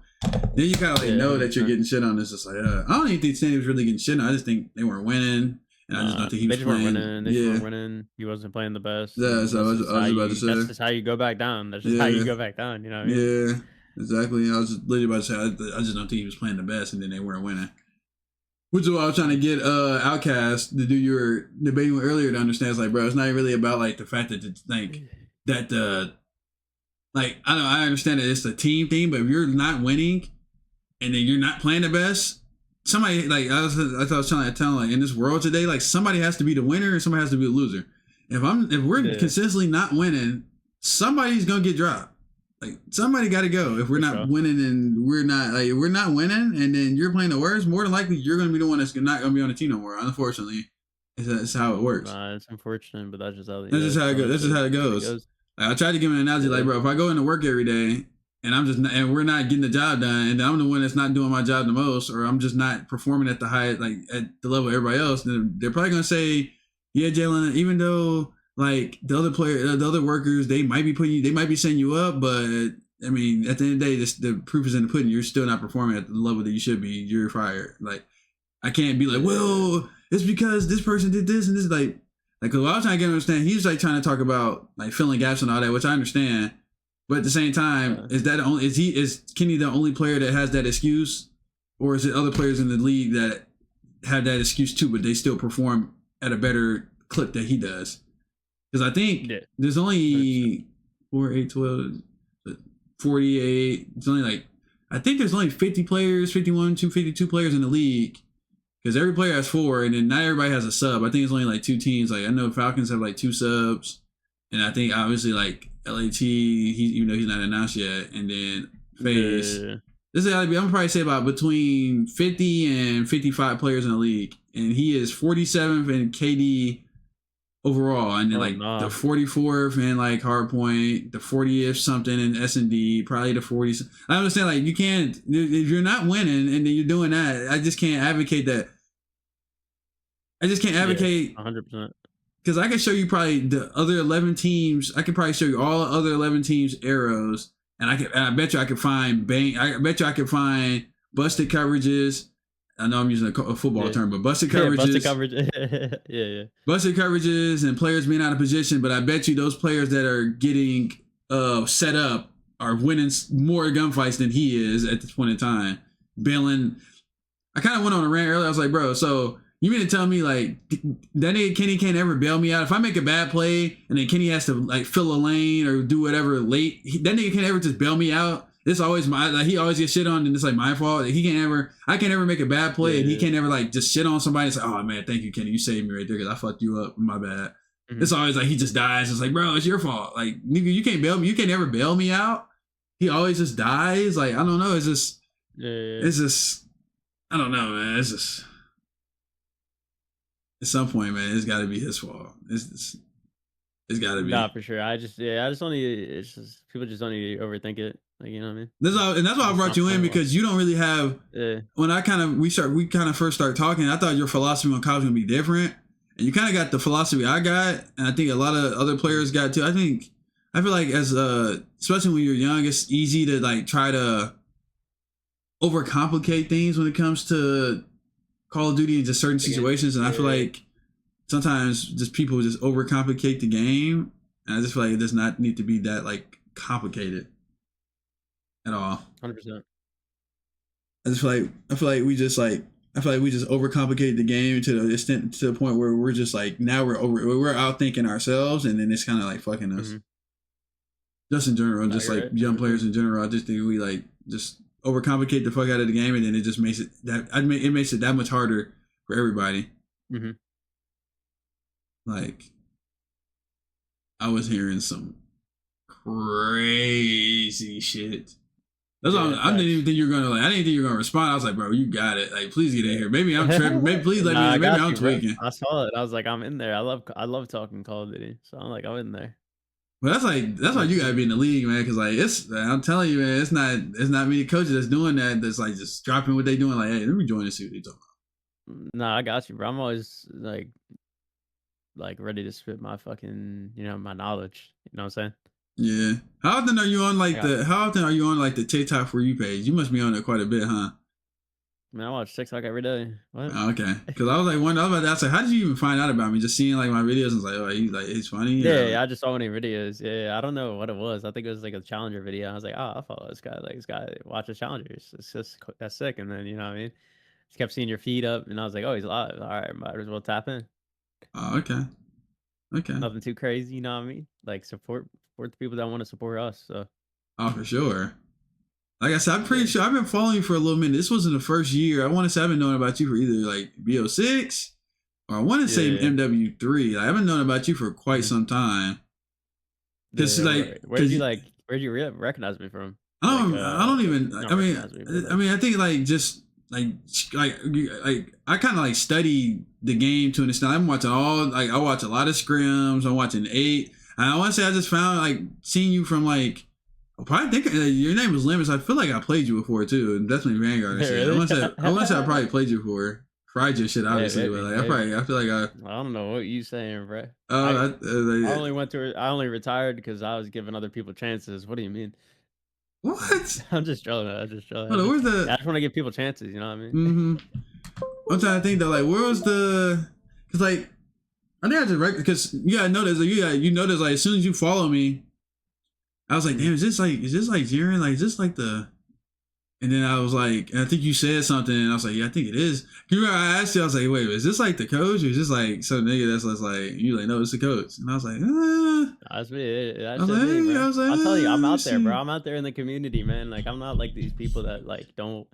Then you kind of like Yeah, know that you're 100%. getting shit on. It's just like I don't even think Sandy was really getting shit on. I just think they weren't winning, and I just don't think he They was just weren't playing. winning. They just Yeah, weren't winning. He wasn't playing the best, yeah. and So I was about to that's say. just how you go back down. That's just how you Yeah, go back down. You know what I mean? yeah. Exactly. I was just literally about to say. I just don't think he was playing the best, and then they weren't winning. Which is why I was trying to get Outcast to do your debating with earlier to understand. It's like, bro, it's not really about like the fact that it's like that the like I understand that it's a team thing, but if you're not winning and then you're not playing the best, somebody like I thought I was trying to tell like in this world today, like somebody has to be the winner and somebody has to be the loser. If we're Yeah, consistently not winning, somebody's gonna get dropped. Like somebody got to go if we're for not sure. winning and we're not winning and then you're playing the worst. More than likely, you're going to be the one that's not going to be on the team no more. Unfortunately, that's how it works. Nah, it's unfortunate, but that's just how. That's just how it goes. That's just how it goes. Like, I tried to give an analogy, like, Yeah, bro, if I go into work every day and and we're not getting the job done, and I'm the one that's not doing my job the most, or I'm just not performing at the high, like at the level of everybody else, then they're probably going to say, yeah, Jalen, even though like the other workers, they might be setting you up, but I mean, at the end of the day, the proof is in the pudding. You're still not performing at the level that you should be. You're fired. Like, I can't be like, well, it's because this person did this and this. Like I was trying to get him to understand. He's like trying to talk about like filling gaps and all that, which I understand. But at the same time, yeah. is Kenny the only player that has that excuse, or is it other players in the league that have that excuse too, but they still perform at a better clip that he does? Because I think Yeah, there's 100%. only 4, 8, 12, 48. It's only like, I think there's only 50 players, 51, 252 players in the league. Because every player has 4, and then not everybody has a sub. I think it's only like 2 teams. Like I know Falcons have like 2 subs, and I think obviously like LAT, even though he's not announced yet, and then Face. Yeah, This is I'm gonna probably say about between 50 and 55 players in the league, and he is 47th in KD overall, and then oh like the nah. 44th in like hardpoint, the 40th something in S&D, probably the 40th. I understand like you can't if you're not winning and then you're doing that. I just can't advocate that. I just can't Yeah, advocate 100%. because I can show you probably the other 11 teams. I could probably show you all other 11 teams arrows, and I bet you I could find I bet you I could find busted coverages. I know I'm using a football Yeah, term, but busted yeah, coverages, busted coverage. Yeah, yeah, busted coverages, and players being out of position. But I bet you those players that are getting set up are winning more gunfights than he is at this point in time. Bailing. I kind of went on a rant earlier. I was like, bro, so you mean to tell me like that nigga Kenny can't ever bail me out? If I make a bad play and then Kenny has to like fill a lane or do whatever late, that nigga can't ever just bail me out. It's always he always gets shit on and it's like my fault. I can't ever make a bad play and he yeah. can't ever like just shit on somebody and say, oh man, thank you, Kenny. You saved me right there because I fucked you up. My bad. Mhm. It's always like he just dies. It's like, bro, it's your fault. Like, nigga, you can't bail me. You can't ever bail me out. He always just dies. Like, I don't know. Yeah, It's just, I don't know, man. It's just, at some point, man, it's got to be his fault. It's got to nah, be. for sure. I just don't need. It's just people just don't need to overthink it. Like, you know what I mean? And that's why I Just brought not you in, playing well. because you don't really have. Yeah. When we kind of first start talking, I thought your philosophy on college was gonna be different, and you kind of got the philosophy I got, and I think a lot of other Mhm. players got too. I feel like as especially when you're young, it's easy to like try to overcomplicate things when it comes to Call of Duty in just certain The game. situations, and I feel Yeah. like sometimes just people just overcomplicate the game, and I just feel like it does not need to be that like complicated at all. 100%. I feel like we just like I feel like we just overcomplicate the game to the extent to the point where we're just like now we're outthinking ourselves, and then it's kind of like fucking us. Mhm. Just in general, No, just you're like right. young 100%. players in general, I just think we like just overcomplicate the fuck out of the game, and then it just makes it makes it that much harder for everybody. Mhm. Like I was hearing some crazy shit. That's all. Yeah, I didn't even facts. think you were gonna like. I didn't think you were gonna respond. I was like, bro, you got it. Like, please get in Yeah. here. Maybe I'm tripping. Maybe please let me Nah, I in. Maybe got I'm you, bro. tweaking. I saw it. I was like, I'm in there. I love talking Call of Duty. So I'm like, I'm in there. But that's why Low you gotta key. be in the league, man. Because like I'm telling you, man, it's not many coaches that's doing that. That's like just dropping what they doing. Like, hey, let me join and see what they talking Nah, I got you, bro. I'm always like ready to spit my fucking, my knowledge. You know what I'm saying? about. Yeah. How often are you on I got How often are you on like the TikTok for you page? You must be on there quite a bit, huh? man, I watch TikTok every day. What? Oh, okay. Because I was like, I was about to ask, like, how did you even find out about me? Just seeing like my videos and was like, oh, he's funny, or Yeah, like, yeah, I just saw one of your videos. Yeah, I don't know what it was. I think it was like a challenger video. I was like, oh, I follow this guy. Like this guy watches challengers. It's just that's sick. And then you know what I mean. Just kept seeing your feed up, and I was like, oh, he's live. All right, might as well tap in. oh, okay, okay. Nothing too crazy. You know what I mean? Like support the people that want to support us. So Oh, for sure. Like I said, I'm pretty yeah, sure I've been following you for a little minute. This wasn't the first year. I want to say I've been knowing about you for either like BO6 or I want to yeah, say yeah. MW3. Like, I've been knowing about you for quite Mhm. some time. Yeah, Cause yeah, like, where'd cause you recognize me from? I don't even. Not recognize me, but I like mean, I think like just I kind of like study the game to an extent. I'm watching I watch a lot of scrims. I'm watching eight. And I want to say I just found like seeing you from like. I probably think your name was Limits. I feel like I played you before too, and definitely Vanguard and shit. really. I want to say I probably played you before. Fried your shit, Yeah, obviously, but like maybe. I feel like I don't know what you saying, bro. I uh, I I only went through. I only retired because I was giving other people chances. What do you mean? what? I'm just trolling. I'm just trolling. Hold on, where's I the? just want to give people chances. You know what I mean? Mm-hmm. I'm trying to think though, like where was the? Cause like I think I just because you gotta notice like you notice like as soon as you follow me, I was like, Mhm. damn, is this like Jiren? Like is this like the? And then I was like, and I think you said something, and I was like, yeah, I think it is. You remember I asked you, I was like, wait, is this like the coach, or is this like some nigga that's just like you like, no, it's the coach? And I was like, That's me. I That's was like, just me, hey, I bro. was like, I'll tell you, I'm let me out there, bro. see. I'm out there in the community, man. Like I'm not like these people that like don't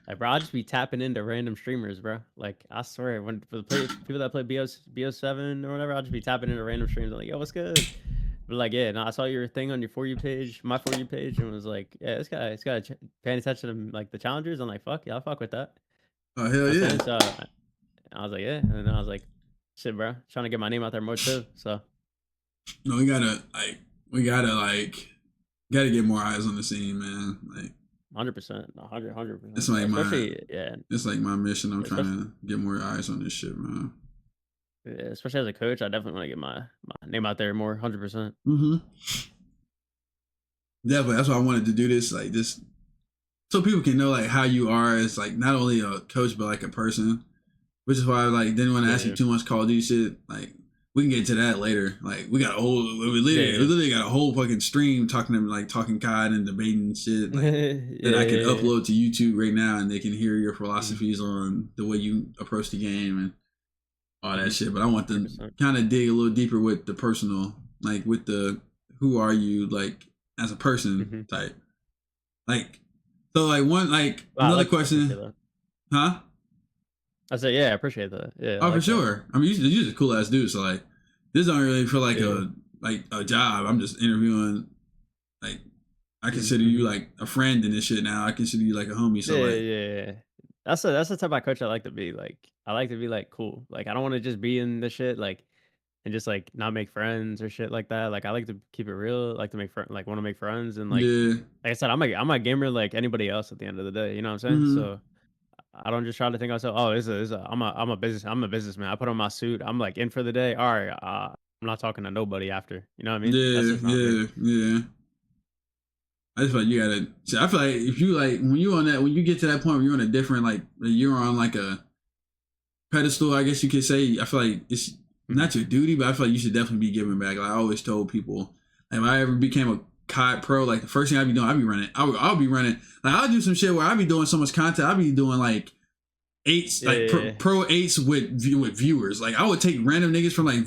like, bro. I just be tapping into random streamers, bro. Like I swear, when for the people that play BO7 or whatever, I'll just be tapping into random streams. I'm like, yo, what's good? But like, yeah, no, I saw your thing on your for you page, my for you page, and was like, yeah, this guy paying attention to like the challengers. I'm like, fuck yeah, I'll fuck with that. Oh hell I'm yeah. saying so. I was like, yeah, and then I was like, shit, bro, trying to get my name out there more too. So No, we gotta get more eyes on the scene, man. Like 100%, 100%, it's bro. like my Especially, yeah, it's like my mission. I'm trying especially, to get more eyes on this shit, man. yeah, especially as a coach, I definitely want to get my name out there more, 100%. Mm-hmm. Definitely, that's why I wanted to do this, like just so people can know like how you are as like not only a coach but like a person. Which is why I like didn't want to ask you Yeah, too much Call of Duty shit. Like we can get to that later. Like yeah, we literally got a whole fucking stream talking to like talking COD and debating shit like that I could yeah. upload to YouTube right now and they can hear your Mhm, philosophies on the way you approach the game and all that mhm, shit. But I want to 100%. kind of dig a little deeper with the personal, like with the who are you like as a person Mhm. type. Like so like one like Wow, another I appreciate question, that. huh? I said, yeah, I appreciate that. Yeah, I Oh, for like that. sure. I mean, you're just a cool ass dude. So like, this don't really feel Yeah. like a job. I'm just interviewing. Like, I Mhm, consider you mhm. like a friend in this shit now. I consider you like a homie. So Yeah, like, yeah, yeah. That's the type of coach I like to be. Like, I like to be like cool. Like, I don't want to just be in the shit. Like, and just like not make friends or shit like that. Like I like to keep it real, like to make friends, like want to make friends, and Yeah. like I said, I'm a gamer like anybody else at the end of the day. You know what I'm saying? Hmm. So I don't just try to think myself, oh, I'm a businessman. I put on my suit. I'm like in for the day. All right, I'm not talking to nobody after. You know what I mean? That's Yeah. just not me. Yeah. Yeah. I just feel like you gotta. I feel like if you like when you on that when you get to that point where you're on a different like you're on like a pedestal, I guess you could say. I feel like it's Mhm. not your duty, but I feel like you should definitely be giving back. Like I always told people, like if I ever became a COD pro, like the first thing I'd be doing, I'd be running. I'll be running. Like I'll do some shit where I'll be doing so much content. I'll be doing like eights, like Yeah, pro eights with viewers. Like I would take random niggas from the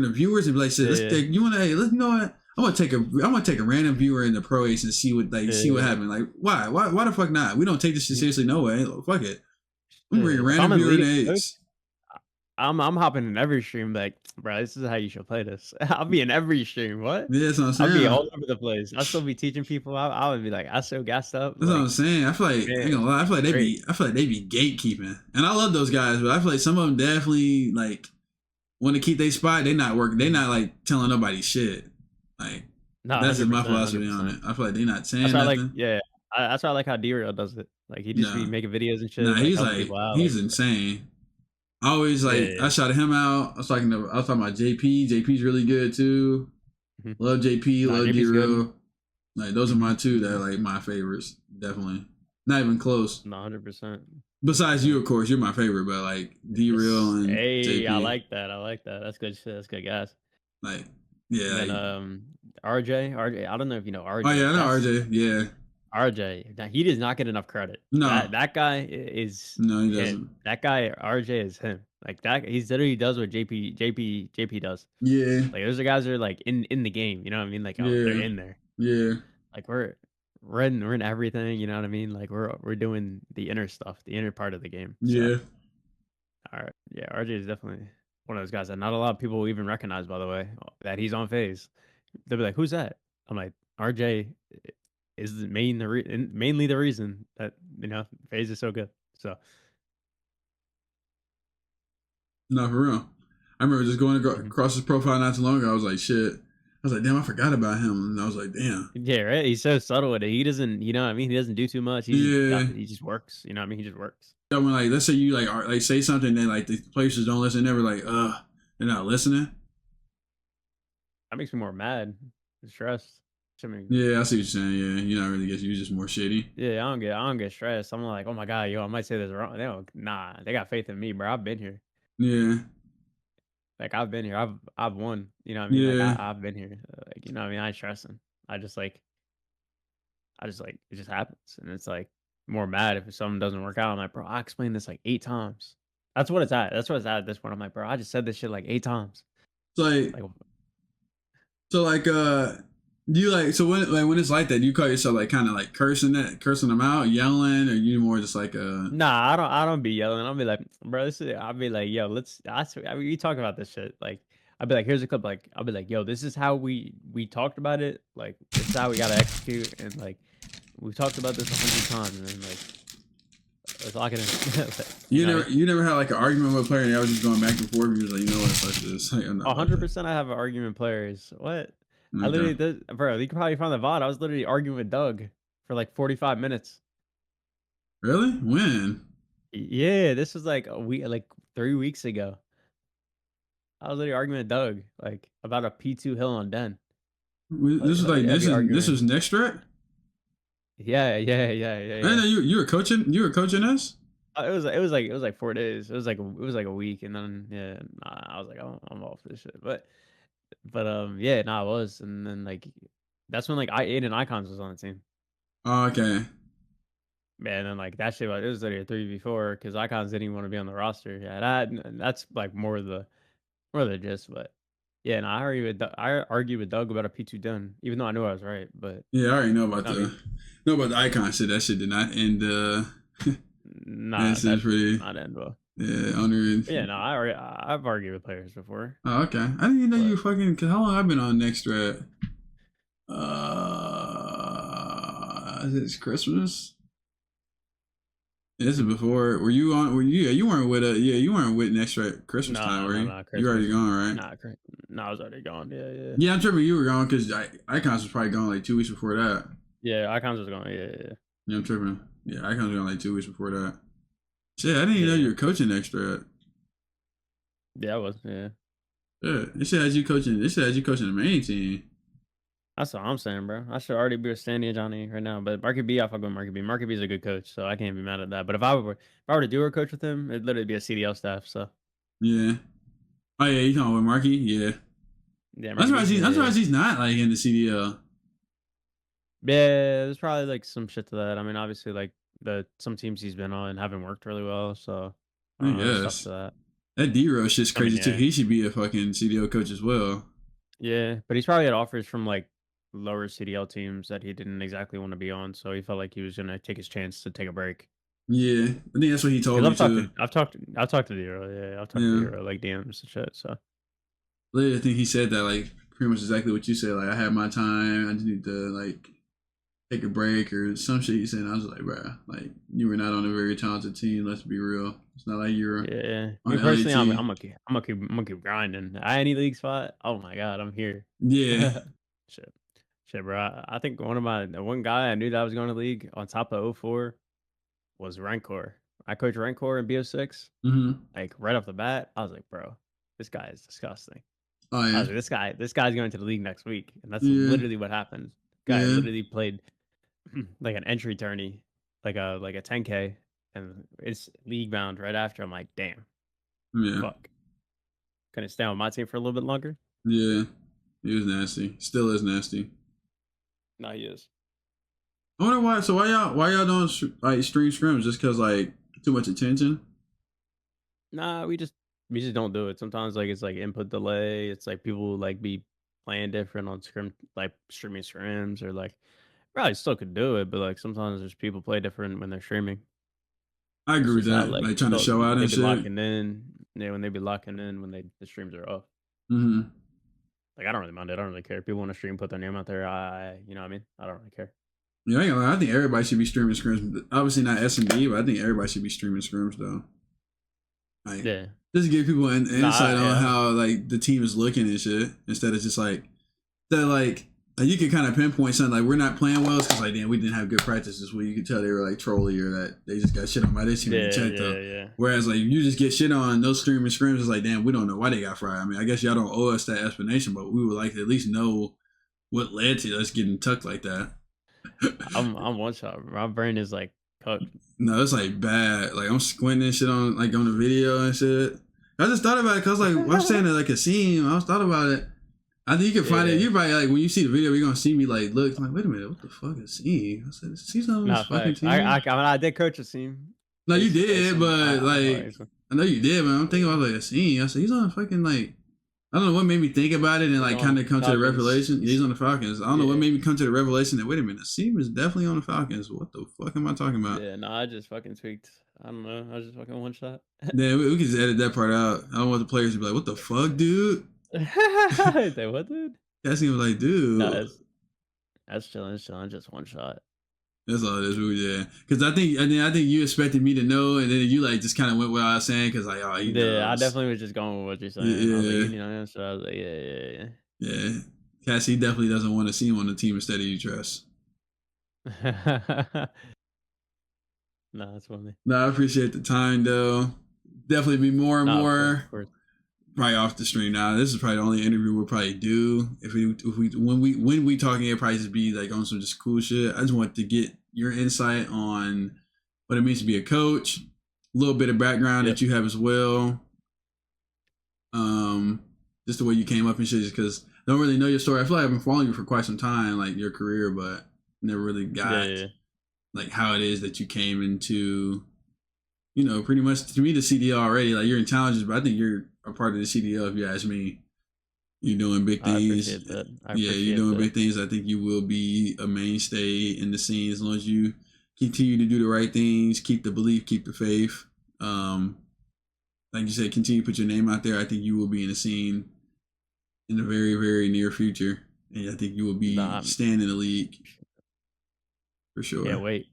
viewers and be like, shit, let's yeah, take you want to hey, let's you know what. I'm gonna take a random viewer in the pro eights and see what yeah, happens. Like why the fuck not? We don't take this shit yeah. seriously. No way. Fuck it. I'm bringing a If random I'm in viewer in league, the eights. I'm hopping in every stream. Like, bro, this is how you should play this. I'll be in every stream. What? Yeah, that's what I'm I'll be saying. all over the place. I'll still be teaching people. I would be like, I so gassed up. That's what I'm Like, saying. I feel like I man, ain't gonna lie. great. I feel like they be gatekeeping, and I love those guys, but I feel like some of them definitely like want to keep their spot. They not working. They Mhm. not like telling nobody shit. Like No, that's just my 100%, philosophy on 100%. it. I feel like they not That's saying why I like, nothing. yeah, that's why I like how D-Real does it. Like, he just be No, making videos and nah, shit, like helping people out. he's Like, insane. I always like yeah, I shouted him out. I was talking about JP. JP's really good too. mhm. Love JP. Nah, Love D JP's good. Real. Like those are Hmm. my two that are Hmm. like my favorites. Definitely not even close. No, 100%. Besides you, 100%. of course, you're my favorite, but like D Real It's, and hey, I JP, like that. I like that. That's good shit. That's good, guys. like yeah, And then like RJ, I don't know if you know oh yeah, RJ. I know That's RJ. Yeah, RJ. Now, he does not get enough credit. no, That guy is no, he him. doesn't. That guy RJ is him. Like that, he's literally does what JP does. Yeah, Like those are guys that are like in the game. You know what I mean? Like oh, they're yeah, in there. yeah, Like we're in everything. You know what I mean? Like we're doing the inner stuff, the inner part of the game. So yeah. all right, yeah, RJ is definitely one of those guys that not a lot of people will even recognize. By the way, that he's on phase. They'll be like, "Who's that?" I'm like, "RJ is mainly the reason that phase is so good." So, No, for real. I remember just going mhm. across his profile not too long ago. I was like, shit. I was like, damn, I forgot about him, and I was like, damn. Yeah, right. He's so subtle with it. He doesn't, you know what I mean? He doesn't do too much. Yeah. He just works. You know what I mean? He just works. Yeah, when like let's say you like say something, then like the players just don't listen. They're like, they're not listening. That makes me more mad, stressed. I mean, Yeah, I see what you're saying. Yeah, you're not really get you just more shitty. yeah, I don't get stressed. I'm like, oh my god, yo, I might say this wrong. They don't, nah, they got faith in me, bro. I've been here. Yeah, Like I've been here. I've won. You know what I mean? Like yeah. I've been here. Like you know what I mean? I ain't stressing. I just like it just happens, and it's like more mad if something doesn't work out. I'm like, bro, I explained this like 8 times. That's what it's at. That's what it's at this point. I'm like, bro, I just said this shit like 8 times. So like Like, so like do you like so when it's like that, do you call yourself like kind of like cursing them out, yelling, or you more just like nah, I don't be yelling. I'll be like, bro, this is. I'll be like, yo, let's. I mean, we talk about this shit. Like, I'll be like, here's a clip. Like, I'll be like, yo, this is how we talked about it. Like, this is how we gotta execute. And like, we've talked about this 100 times. And then like, let's lock it in. You know, you never had like an argument with a player and y'all was just going back and forth. You was like, you know what, fuck this. Like, I'm not about that. 100%. I have an argument players. What? I Okay. literally did, bro. You can probably find the VOD. I was literally arguing with Doug for like 45 minutes. Really? When? Yeah, this was like a week, like 3 weeks ago. I was literally arguing with Doug, like about a P2 hill on Den. This is like I'd be this arguing. was next strat. Yeah, yeah, yeah, yeah, I didn't yeah. know you were coaching us. It was like 4 days. It was like a week, and then yeah, nah, I was like, I'm off this shit. But yeah, nah, I was, and then like that's when like Aiden Icons was on the team. Oh, okay. Man, and then like that shit, it was literally a 3v4 because Icons didn't even want to be on the roster. Yeah, that's like more the gist. But yeah, and I argued with Doug about a P2 done, even though I knew I was right. But Yeah, I already I mean, know about the icon shit. That shit did not end. nah, That shit's that did pretty not end well. yeah honoring. But yeah, no, I've argued with players before, Oh, okay. I didn't even know you but were fucking. Cause how long I've been on next strat? It's Christmas. This is before. Were you on? Were you? Yeah, you weren't with yeah, you weren't with next right Christmas No, time, no, were no, you? no, You already Christmas. gone, right? Nah, no, I was already gone. Yeah, yeah. Yeah, I'm tripping. You were gone because Icons was probably gone like 2 weeks before that. Yeah, Icons was going. Yeah, yeah, Yeah, I'm tripping. Yeah, Icons was gone like 2 weeks before that. Shit, I didn't even know yeah. you were coaching extra. Yeah, I was. Yeah, Yeah, it said as you coaching. It said as you coaching the main team. that's what I'm saying, bro. I should already be a standing Johnny right now. But Marky B, I fuck with Marky B. Marky B is a good coach, so I can't be mad at that. But if I were to do a coach with him, it'd literally be a CDL staff. So Yeah. Oh yeah, you talking with Marky? Yeah. yeah, I'm Marky B. surprised he's. I'm Yeah, surprised he's not like in the CDL. yeah. There's probably like some shit to that. I mean, obviously, like some teams he's been on haven't worked really well, so I I don't know. There's stuff guess to that. that D Rose shit's I mean, crazy too. yeah. He should be a fucking CDL coach as well. Yeah, but he's probably had offers from like lower CDL teams that he didn't exactly want to be on, so he felt like he was gonna take his chance to take a break. Yeah, I think that's what he told Because me too. I've talked to Zero, yeah, I've talked to Yeah, Zero like DMs and shit. So I think he said that like pretty much exactly what you said. Like I had my time. I just need to like take a break or some shit. He said. And I was like, bruh, like you were not on a very talented team. Let's be real. It's not like you're yeah, me on personally, LAT. I'm gonna keep grinding. Any league spot, oh my god, I'm here. Yeah. Shit, shit, bro. I think the one guy I knew that was going to league on top of '04 was Rancor. I coached Rancor in BO6. Mm-hmm. Like right off the bat, I was like, bro, this guy is disgusting. Oh I yeah. was like, this guy's going to the league next week, and that's Yeah. literally what happened. Guy Yeah. literally played like an entry tourney, like a 10K, and it's league bound right after. I'm like, damn, Yeah. fuck. Couldn't stay on my team for a little bit longer. Yeah. He was nasty. Still is nasty. No, he is. I wonder why. So why y'all doing like stream scrims? Just cause like too much attention? Nah, we just don't do it. Sometimes like it's like input delay. It's like people like be playing different on like streaming scrims or like probably still could do it, but like sometimes there's people play different when they're streaming. I It's agree with just how that. like Like trying to show out they and be shit. locking in. Yeah, when they be locking in when the streams are off. Mm-hmm. Like I don't really mind it. I don't really care. People want to stream, put their name out there. You know what I mean? I don't really care. Yeah, I ain't gonna lie, I think everybody should be streaming scrims. Obviously not S&D, but I think everybody should be streaming scrims though. Like Yeah. just to give people an insight on Yeah. how like the team is looking and shit. Instead of just like that like you can kind of pinpoint something like we're not playing well because like damn we didn't have good practice this week. You could tell they were like trolly or that they just got shit on by this team in Yeah, the chat yeah, though. yeah. Whereas like you just get shit on those streaming scrims, it's like damn we don't know why they got fried. I mean I guess y'all don't owe us that explanation, but we would like to at least know what led to us getting tucked like that. I'm one shot. My brain is like cooked. No, it's like bad. Like I'm squinting shit on like on the video and shit. I just thought about it because like I'm saying it like a scene. I just thought about it. I think you can find it. Yeah. You probably like when you see the video, you're gonna see me like look like wait a minute, what the fuck is scene? I said, see something on Nah, this fucking facts. team. I mean, I did coach a team. No, you It's did, but like it's- I know you did, but I'm thinking about like a scene. I said he's on fucking like I don't know what made me think about it and like on kind of come to the Falcons. revelation. Yeah, he's on the Falcons. I don't know what Yeah. made me come to the revelation that wait a minute, Seam is definitely on the Falcons. What the fuck am I talking about? Yeah, no, I just fucking tweaked. I don't know. I was just fucking one shot. Yeah, we can just edit that part out. I don't want the players to be like, "What the fuck, dude?" Say what, dude? That's gonna be like, No, "Dude." that's chilling. It's chilling. Just one shot. That's all it is, really. Yeah, because I think you expected me to know, and then you like just kind of went without saying, because like, oh, he Yeah, I knows. definitely was just going with what you're saying. I was like, you know, so I was like, yeah. Yeah. Cassie definitely doesn't want to see him on the team instead of you, Tress. No, that's funny. No, I appreciate the time though. Definitely be more and No, more. of course. Probably off the stream now. This is probably the only interview we'll probably do. When we talking, it probably just be like on some just cool shit. I just want to get your insight on what it means to be a coach, a little bit of background that you have as well. Just the way you came up and shit, just because I don't really know your story. I feel like I've been following you for quite some time, like your career, but never really got like how it is that you came into, pretty much to me the CDL already. Like you're in challenges, but I think you're a part of the CDL. If you ask me, you're doing big things. I appreciate that. You're doing big things. I think you will be a mainstay in the scene as long as you continue to do the right things, keep the belief, keep the faith. Like you said, continue to put your name out there. I think you will be in the scene in the very, very near future, and I think you will be staying in the league for sure. Can't wait.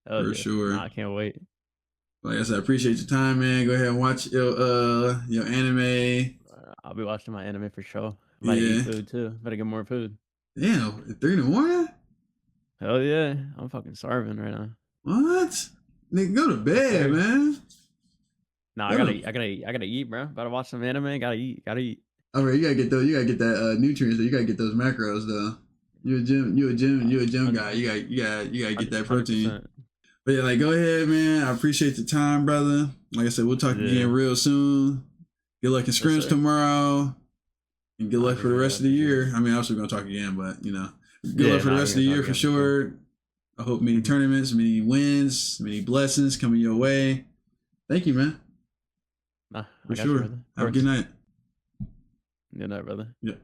For sure. Nah, I can't wait. Like I said, I appreciate your time, man. Go ahead and watch your anime. I'll be watching my anime for sure. I'm about to eat Yeah. food too. Better get more food. Damn, 3 in the morning? Hell yeah, I'm fucking starving right now. What? Nigga, go to Yes, bed, sir. man. Nah, Go to... I gotta eat, bro. About to watch some anime. Gotta eat. Gotta eat. All right, you gotta get those. You gotta get that nutrients. Though. You gotta get those macros though. You a gym guy. You gotta get that protein. 100%. But yeah, like go ahead, man. I appreciate the time, brother. Like I said, we'll talk again real soon. Good luck in scrims tomorrow, and good luck for the rest of the year. I mean, obviously we're gonna talk again, but you know, good luck for the rest of the year for sure. I hope many tournaments, many wins, many blessings coming your way. Thank you, man. Nah, For sure. Have a good night. Good night, brother. Yeah.